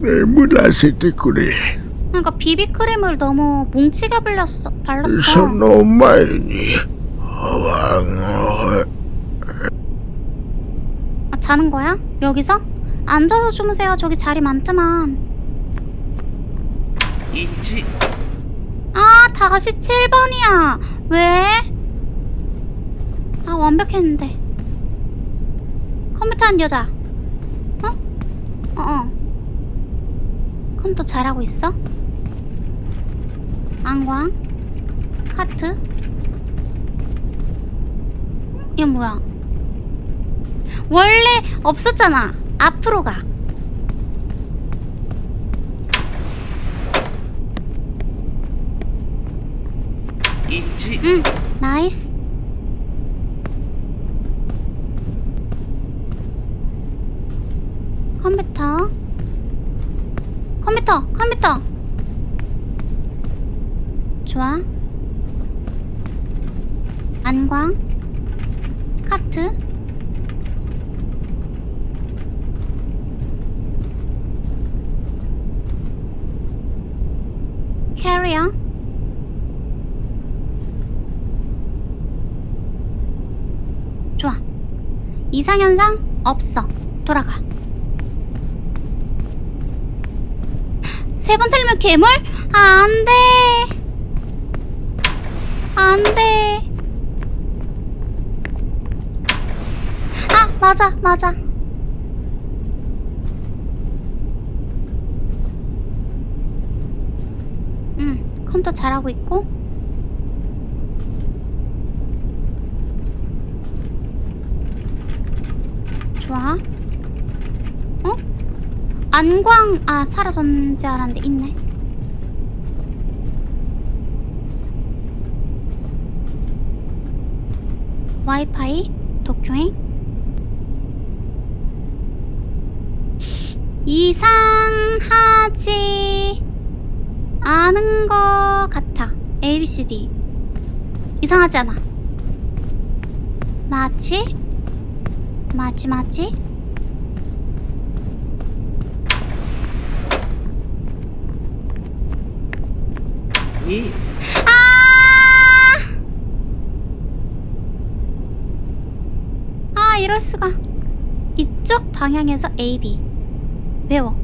眠らせてくれ。 그러니까 비비크림을 너무 뭉치게 발랐어. その前に、자는 거야? 여기서? 앉아서 주무세요. 저기 자리 많더만. 1 다시 7번이야. 왜? 완벽했는데. 컴퓨터 한 여자. 컴퓨터 잘하고 있어? 안광 카트 이건 뭐야? 원래 없었잖아. 앞으로 가. 나이스. 컴퓨터 좋아. 안광 카트 캐리어. 좋아. 이상현상 없어. 돌아가. 세 번 틀리면 괴물? 아, 안 돼. 안 돼. 아, 맞아, 맞아. 컴퓨터 잘하고 있고. 좋아. 어? 안광, 아, 사라졌는지 알았는데 있네. 와이파이, 도쿄행. 이상하지 않은 것 같아. ABCD 이상하지 않아. 맞지? 맞지? 이 이럴 수가. 이쪽 방향에서 AB. 외워.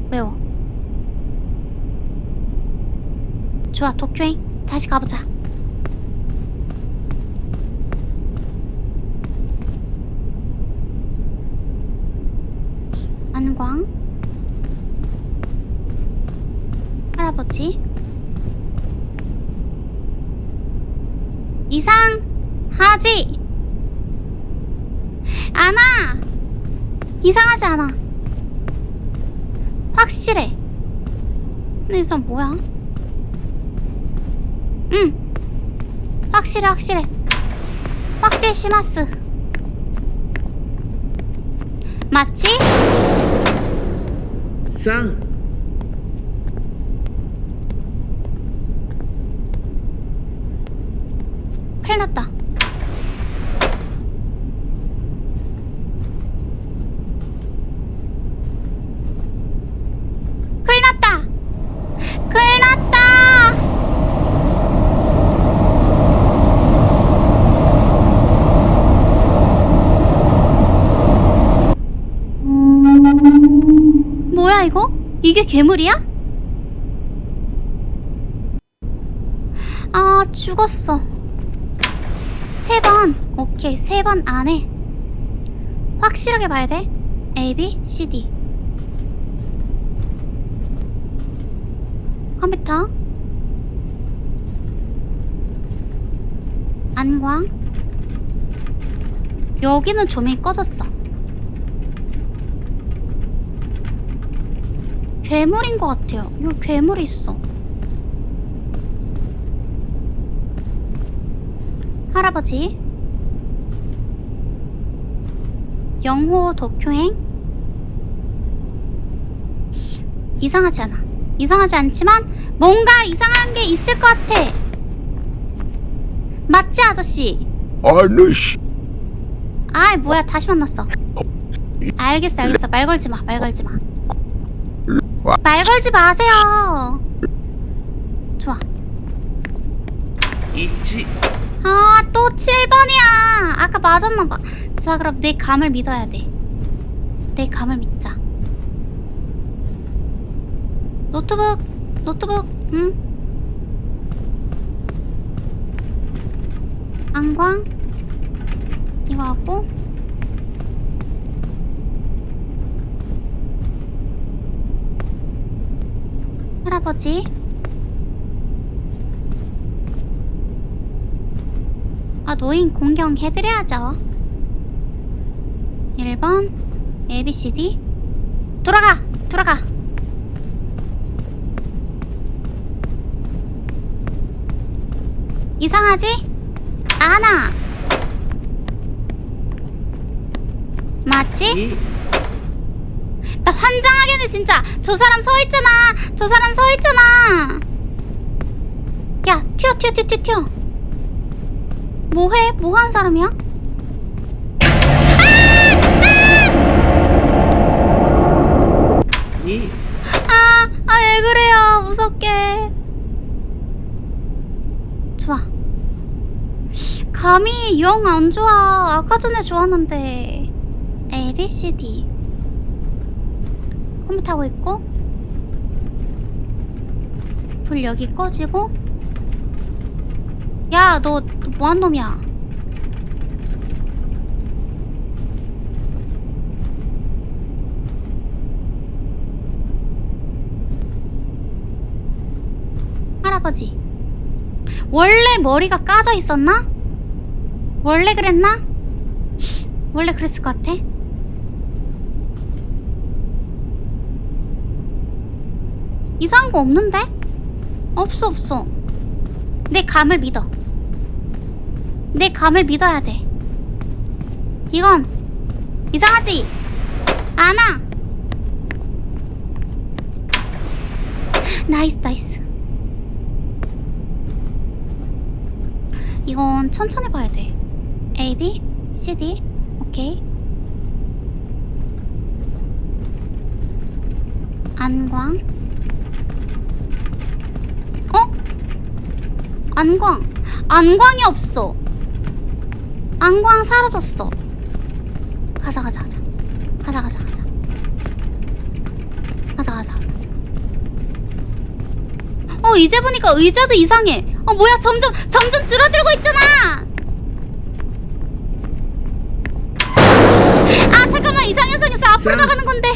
좋아, 도쿄행. 다시 가보자. 안광. 할아버지. 이상하지 않아. 이상하지 않아. 확실해. 근데 이 사람 뭐야? 응, 확실해. 확실시마스. 맞지? 3 큰일 났다. 큰일 났다. 뭐야 이거? 이게 괴물이야? 아, 죽었어. 3번. 오케이, 3번 안에 확실하게 봐야 돼. A, B, C, D. 컴퓨터. 안광. 여기는 조명이 꺼졌어. 괴물인 것 같아요. 여기 괴물이 있어. 할아버지. 영호 도쿄행. 이상하지 않아. 이상하지 않지만 뭔가 이상한 게 있을 것 같아. 맞지, 아저씨? 아니씨. 아이, 뭐야, 다시 만났어. 알겠어. 말 걸지 마. 말 걸지 마세요. 좋아. 있지. 아, 또 7번이야. 아까 맞았나봐. 자, 그럼 내 감을 믿어야 돼. 내 감을 믿자. 노트북, 응? 안광 이거 하고 할아버지. 아, 노인 공경 해드려야죠. 1번 ABCD. 돌아가. 이상하지 않아. 맞지? 나 환장하겠네 진짜. 저 사람 서 있잖아. 야, 튀어. 뭐해? 뭐 하는 사람이야? 이 왜 그래요? 무섭게. 좋아. 감이 영 안 좋아. 아까 전에 좋았는데. A, B, C, D. 컴퓨터 하고 있고. 불 여기 꺼지고. 야, 너 뭐한 놈이야? 할아버지. 원래 머리가 까져 있었나? 원래 그랬나? 원래 그랬을 것 같아. 이상한 거 없는데? 없어. 내 감을 믿어. 내 감을 믿어야 돼. 이건 이상하지? 않아. 나이스. 이건 천천히 봐야 돼. A, B, C, D. 오케이. 안광. 안광이 없어. 안광 사라졌어. 가자. 이제 보니까 의자도 이상해. 뭐야, 점점 줄어들고 있잖아. 아, 잠깐만, 이상현상에서 앞으로 나가는 건데.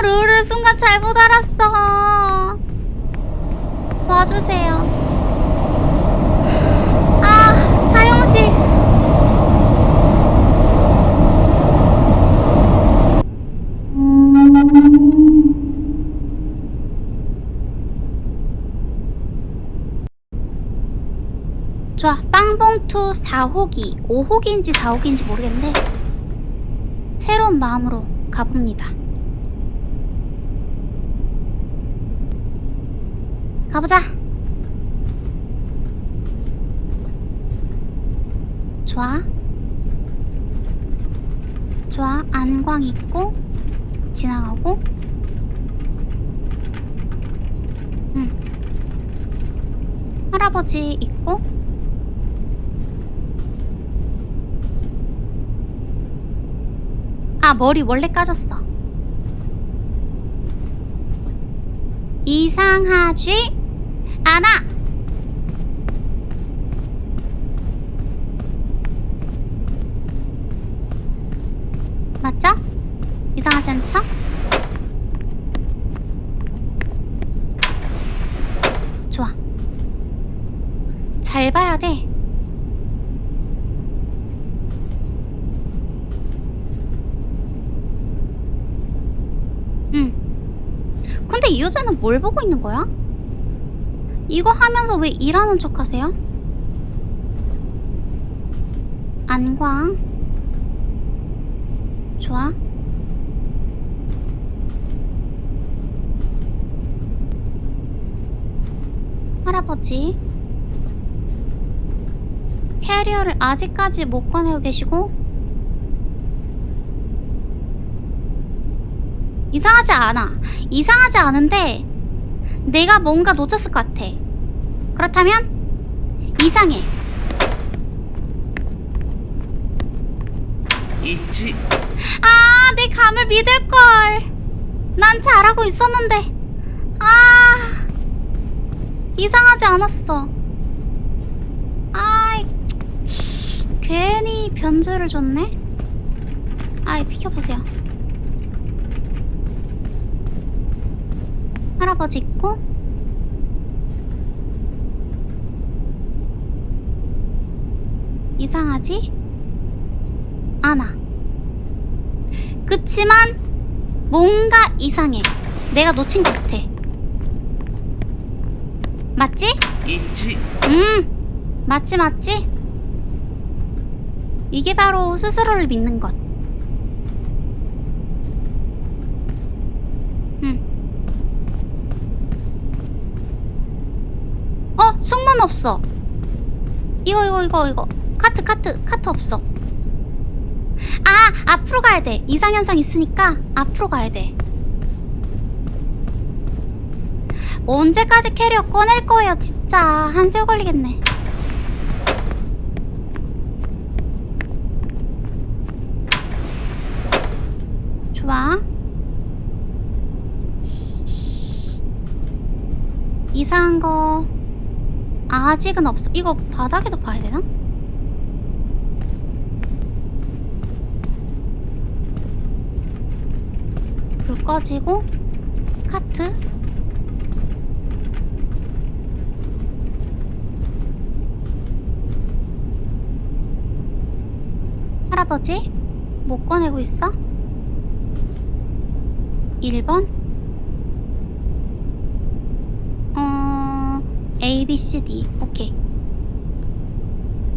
룰을 순간 잘못 알았어. 와주세요. 사형식. 좋아, 빵봉투 4호기 5호기인지 4호기인지 모르겠는데 새로운 마음으로 가봅니다. 가보자. 좋아, 안광 있고 지나가고. 할아버지 있고. 머리 원래 까졌어. 이상하지 않아. 맞죠? 이상하지 않죠? 좋아. 잘 봐야 돼. 근데 이 여자는 뭘 보고 있는 거야? 이거 하면서 왜 일하는 척 하세요? 안광. 좋아. 할아버지. 캐리어를 아직까지 못 꺼내고 계시고. 이상하지 않은데 내가 뭔가 놓쳤을 것 같아. 그렇다면 이상해. 있지. 내 감을 믿을걸. 난 잘하고 있었는데. 이상하지 않았어. 괜히 변주를 줬네. 비켜보세요. 할아버지 있고. 이상하지 않아. 그치만 뭔가 이상해. 내가 놓친 것 같아. 맞지? 있지. 맞지. 이게 바로 스스로를 믿는 것. 숙문 없어. 이거. 카트 없어. 앞으로 가야 돼. 이상현상 있으니까 앞으로 가야 돼. 언제까지 캐리어 꺼낼 거예요, 진짜. 한세월 걸리겠네. 좋아. 이상한 거 아직은 없어. 이거 바닥에도 봐야 되나? 불 꺼지고 카트. 할아버지 못 꺼내고 있어? 1번 A, B, C, D. 오케이.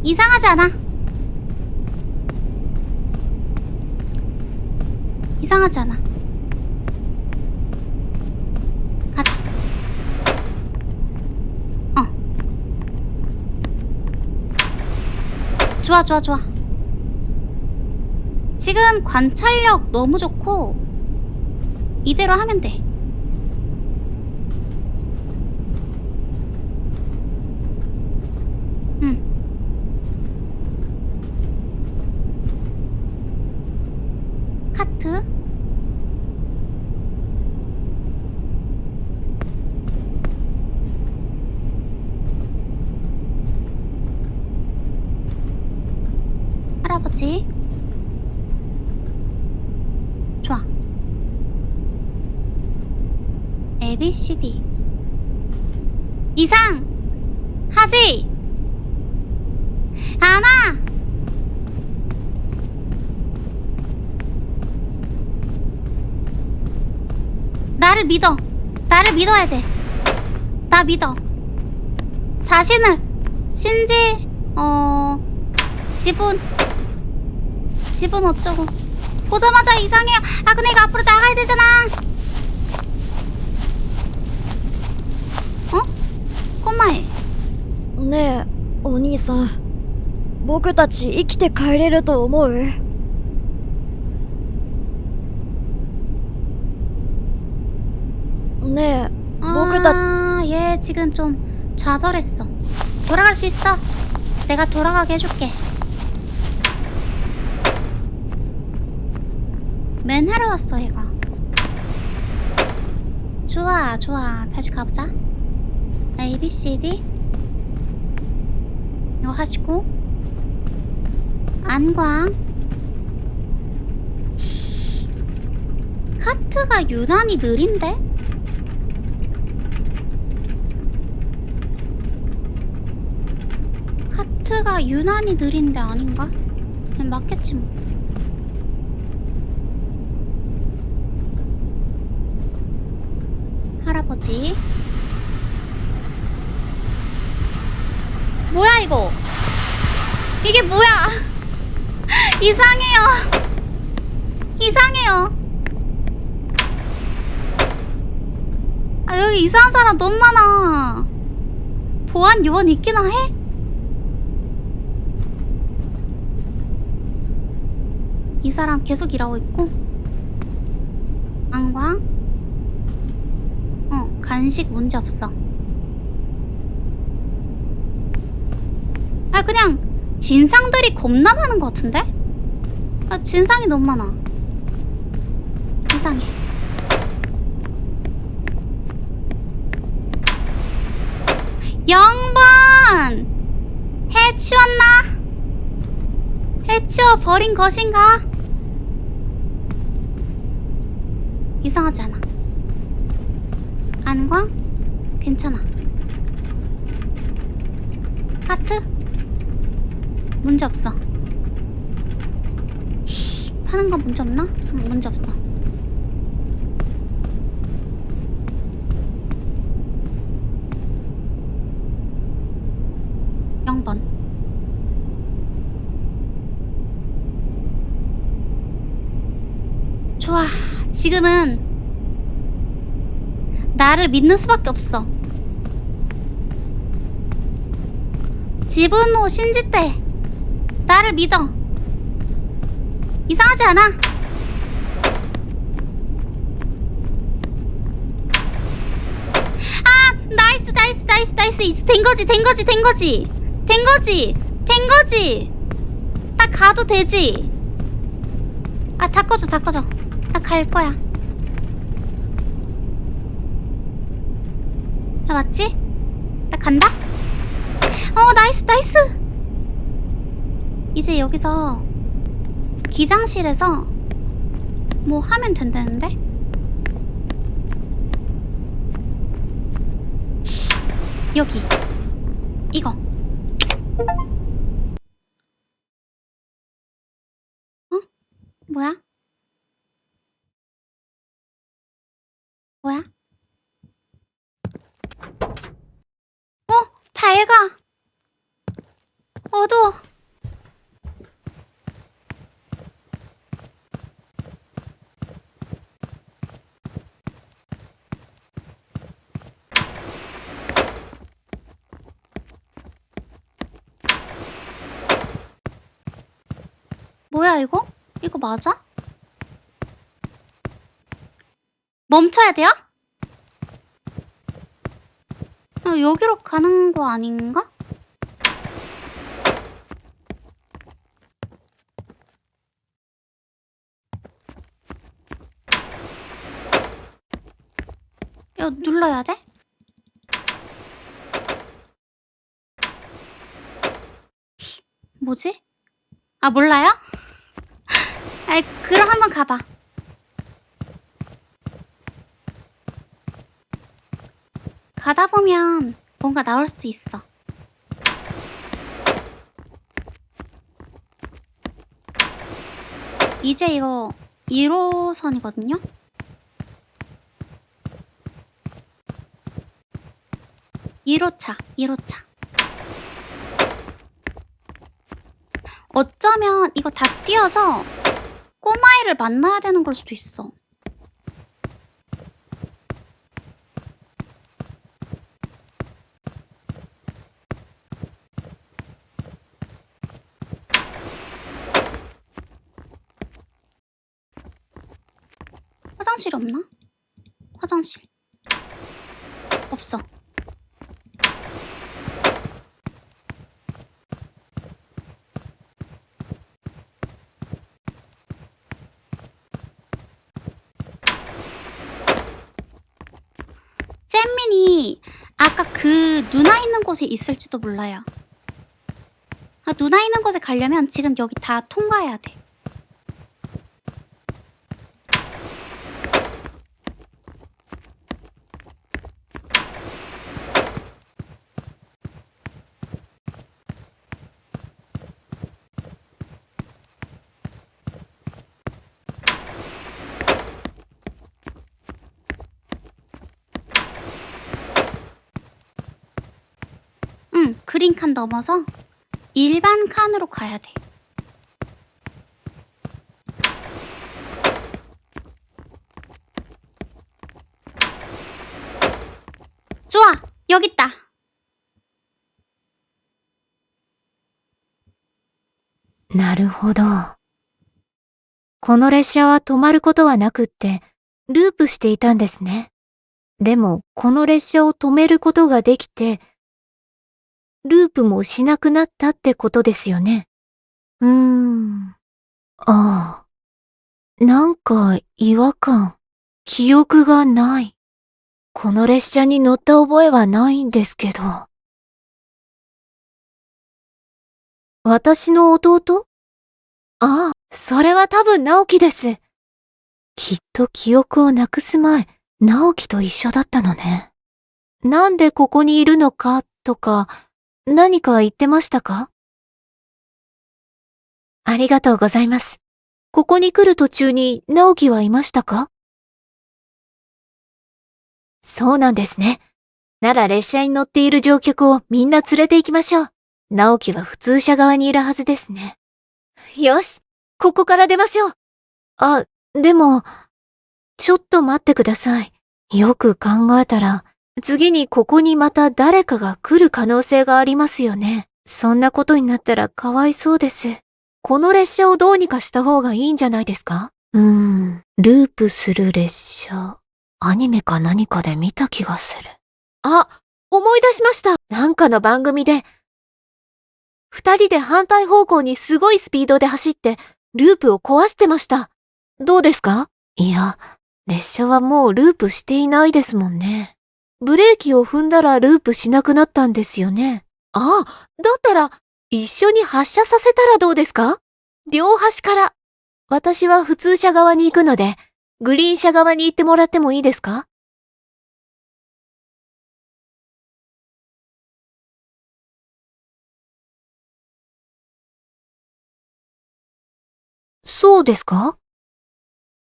이상하지 않아. 이상하지 않아. 가자. 좋아, 좋아, 좋아. 지금 관찰력 너무 좋고 이대로 하면 돼. 응. 카트. 할아버지. 좋아. A, B, C, D. 이상! 하지! 않아! 나를 믿어. 나를 믿어야 돼. 나 믿어. 자신을 지분 어쩌고. 보자마자 이상해요. 아, 근데 이거 앞으로 나가야 되잖아. 꼬마애. ねえ、お兄さん。僕たち生きて帰れると思う？ねえ、僕たち 얘 지금 좀 좌절했어. 돌아갈 수 있어. 내가 돌아가게 해줄게. 맨하러 왔어, 얘가. 좋아, 좋아. 다시 가보자. A, B, C, D. 이거 하시고. 안광. 카트가 유난히 느린데? 카트가 유난히 느린데 아닌가? 그냥 맞겠지 뭐. 할아버지. 뭐야 이거? 이게 뭐야? 이상해요. 이상해요. 아, 여기 이상한 사람 너무 많아. 보안 요원 있기나 해? 이 사람 계속 일하고 있고. 안광. 간식 문제 없어. 아, 그냥 진상들이 겁나 많은 것 같은데? 아, 진상이 너무 많아. 이상해. 영번! 해치웠나? 해치워 버린 것인가? 이상하지 않아. 안광? 괜찮아. 하트? 문제 없어. 파는 건 문제 없나? 응, 문제 없어. 영번. 좋아. 지금은 나를 믿는 수밖에 없어. 지분호 신지대. 나를 믿어. 이상하지 않아. 아, 나이스 나이스 나이스 나이스. 이제 된거지 된거지 된거지 된거지 된거지. 나 가도 되지. 아 다 꺼져 다 꺼져. 나 갈 거야. 나 맞지? 나 간다? 나이스 나이스. 이제 여기서 기장실에서 뭐 하면 된다는데? 여기 이거. 뭐야? 뭐야? 밝아. 어두워. 뭐야 이거? 이거 맞아? 멈춰야 돼요? 여기로 가는 거 아닌가? 이거 눌러야 돼? 뭐지? 아 몰라요? 아이 그럼 한번 가봐. 가다 보면 뭔가 나올 수 있어. 이제 이거 1호선이거든요? (1호차) 1호차. 어쩌면 이거 다 뛰어서 꼬마이를 만나야 되는 걸 수도 있어. 화장실 없나? 화장실 없어. 잼민이 아까 그 누나 있는 곳에 있을지도 몰라요. 누나 있는 곳에 가려면 지금 여기 다 통과해야 돼. 응, 그린 칸 넘어서 일반 칸으로 가야 돼. 좋아, 여기 있다.なるほど。この列車は止まることはなくって、ループしていたんですね。でも、この列車を止めることができて、ループもしなくなったってことですよね。ああ。なんか違和感。記憶がない。この列車に乗った覚えはないんですけど。私の弟？ああ、それは多分直樹です。きっと記憶をなくす前、直樹と一緒だったのね。なんでここにいるのかとか、何か言ってましたか？ありがとうございます。ここに来る途中に直樹はいましたか？そうなんですね。なら列車に乗っている乗客をみんな連れて行きましょう。直樹は普通車側にいるはずですね。よし、ここから出ましょう。あ、でも、ちょっと待ってください。よく考えたら、次にここにまた誰かが来る可能性がありますよね。そんなことになったらかわいそうです。この列車をどうにかした方がいいんじゃないですか？ループする列車。アニメか何かで見た気がする。あ、思い出しました。なんかの番組で、二人で反対方向にすごいスピードで走って、ループを壊してました。どうですか？いや、列車はもうループしていないですもんね。ブレーキを踏んだらループしなくなったんですよね。ああ、だったら、一緒に発車させたらどうですか？両端から。私は普通車側に行くので、グリーン車側に行ってもらってもいいですか？そうですか？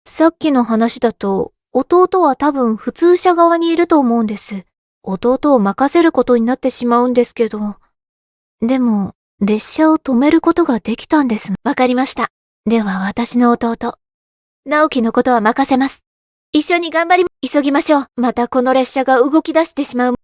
さっきの話だと、弟は多分普通車側にいると思うんです。弟を任せることになってしまうんですけど。でも、列車を止めることができたんです。わかりました。では私の弟、直樹のことは任せます。一緒に頑張り、急ぎましょう。またこの列車が動き出してしまう。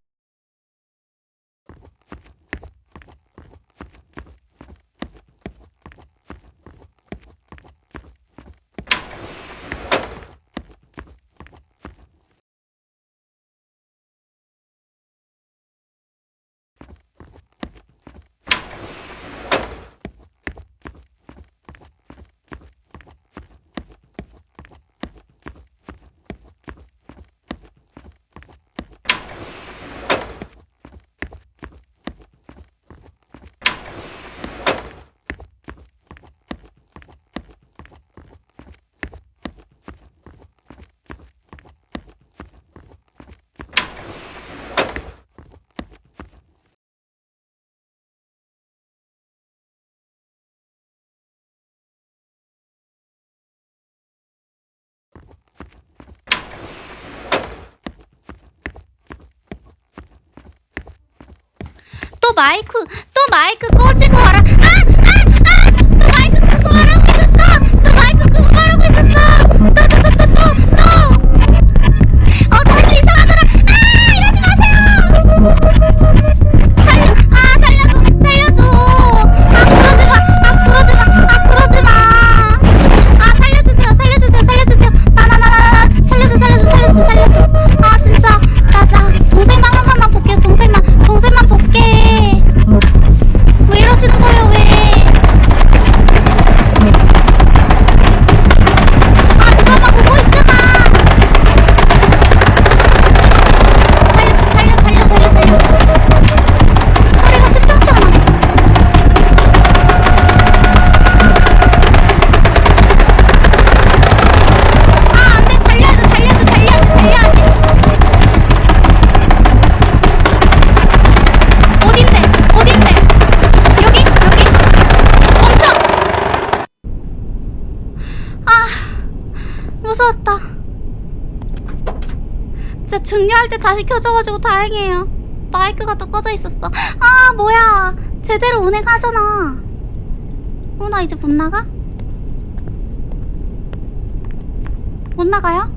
또 마이크 꺼지고 와라. 또 마이크 끄고 말하고 있었어. 또 마이크 끄고 말하고 있었어. 또. 다시 이상하더라. 이러지 마세요. 살려줘. 그러지 마. 살려주세요. 나. 살려줘. 진짜. 나 동생만 한 번만 볼게요. 동생만 볼게. 왜 이러시는 거예요, 왜? 누가 막 보고 있잖아. 달려. 소리가 심상치 않아. 안 돼. 달려야 돼. 어딘데? 여기. 멈춰! 무서웠다. 진짜 중요할 때 다시 켜져가지고 다행이에요. 마이크가 또 꺼져 있었어. 뭐야. 제대로 운행하잖아. 나 이제 못 나가? 못 나가요?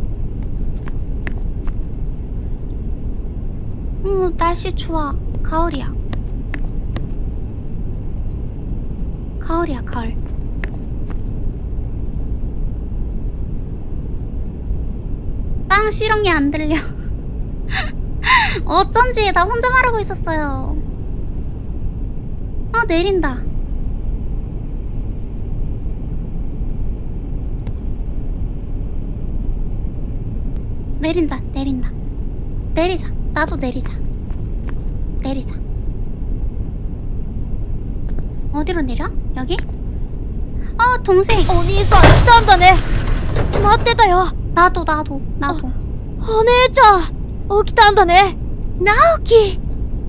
날씨 좋아. 가을이야. 가을. 빵 실용이 안 들려. 어쩐지 나 혼자 말하고 있었어요. 내린다. 내리자. 나도 내리자. 어디로 내려? 여기? 동생. お兄さん来たんだね。待ってたよ。 나도. お姉ちゃん起きたんだね。直樹、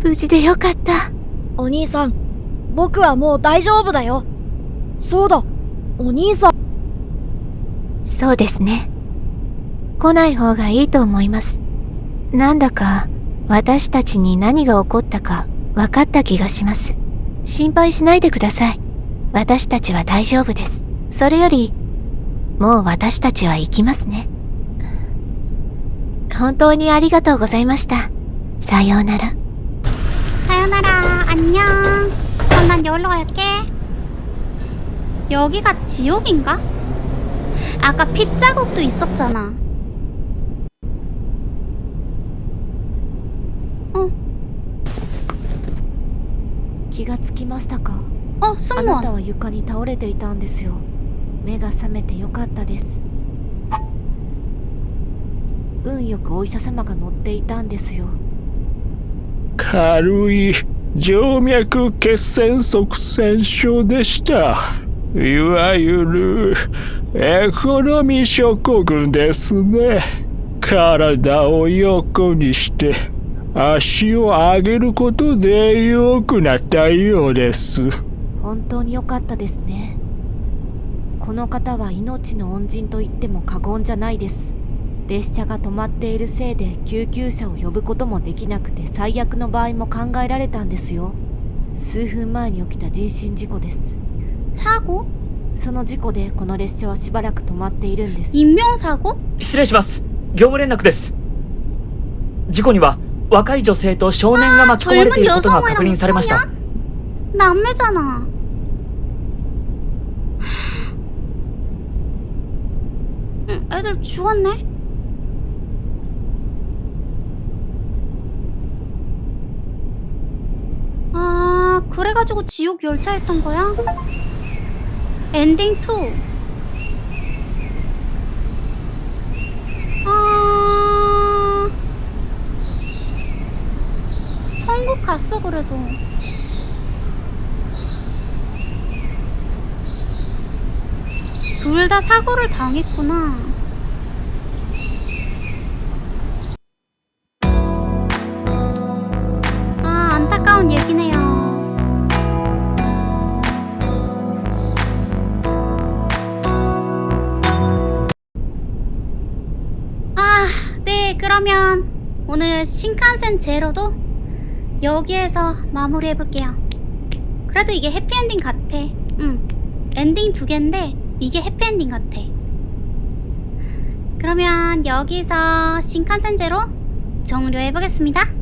無事でよかった。お兄さん、僕はもう大丈夫だよ。そうだ、お兄さん。そうですね。来ない方がいいと思います。なんだか私たちに何が起こったか分かった気がします。心配しないでください。私たちは大丈夫です。それより、もう私たちは行きますね。本当にありがとうございました。さようなら。 사요나라. 안녕. 그럼 난 여기로 갈게. 여기가 지옥인가? 아까 핏자국도 있었잖아. 気がつきましたか。 어 あなた 승무원. は床に倒れていたんですよ。目が覚めてよかったです。運よくお医者様が乗っていたんですよ。軽い静脈血栓塞栓症でした。いわゆるエコノミー症候群ですね。体を横にして足を上げることで良くなったようです。本当に良かったですね。この方は命の恩人と言っても過言じゃないです。列車が止まっているせいで救急車を呼ぶこともできなくて最悪の場合も考えられたんですよ。数分前に起きた人身事故です。 사고? その事故でこの列車はしばらく止まっているんです。 인명사고? 失礼します。業務連絡です。事故には若い女性と少年が巻き込まれていることが確認されました。 남매잖아. 애들 죽었네? 아, 그래가지고 지옥 열차였던 거야? 엔딩 2. 아, 천국 갔어 그래도. 둘 다 사고를 당했구나. 아, 안타까운 얘기네요. 아, 네, 그러면 오늘 신칸센 제로도 여기에서 마무리해볼게요. 그래도 이게 해피엔딩 같아. 엔딩 2개인데 이게 해피엔딩 같아. 그러면 여기서 신칸센 제로 종료해보겠습니다.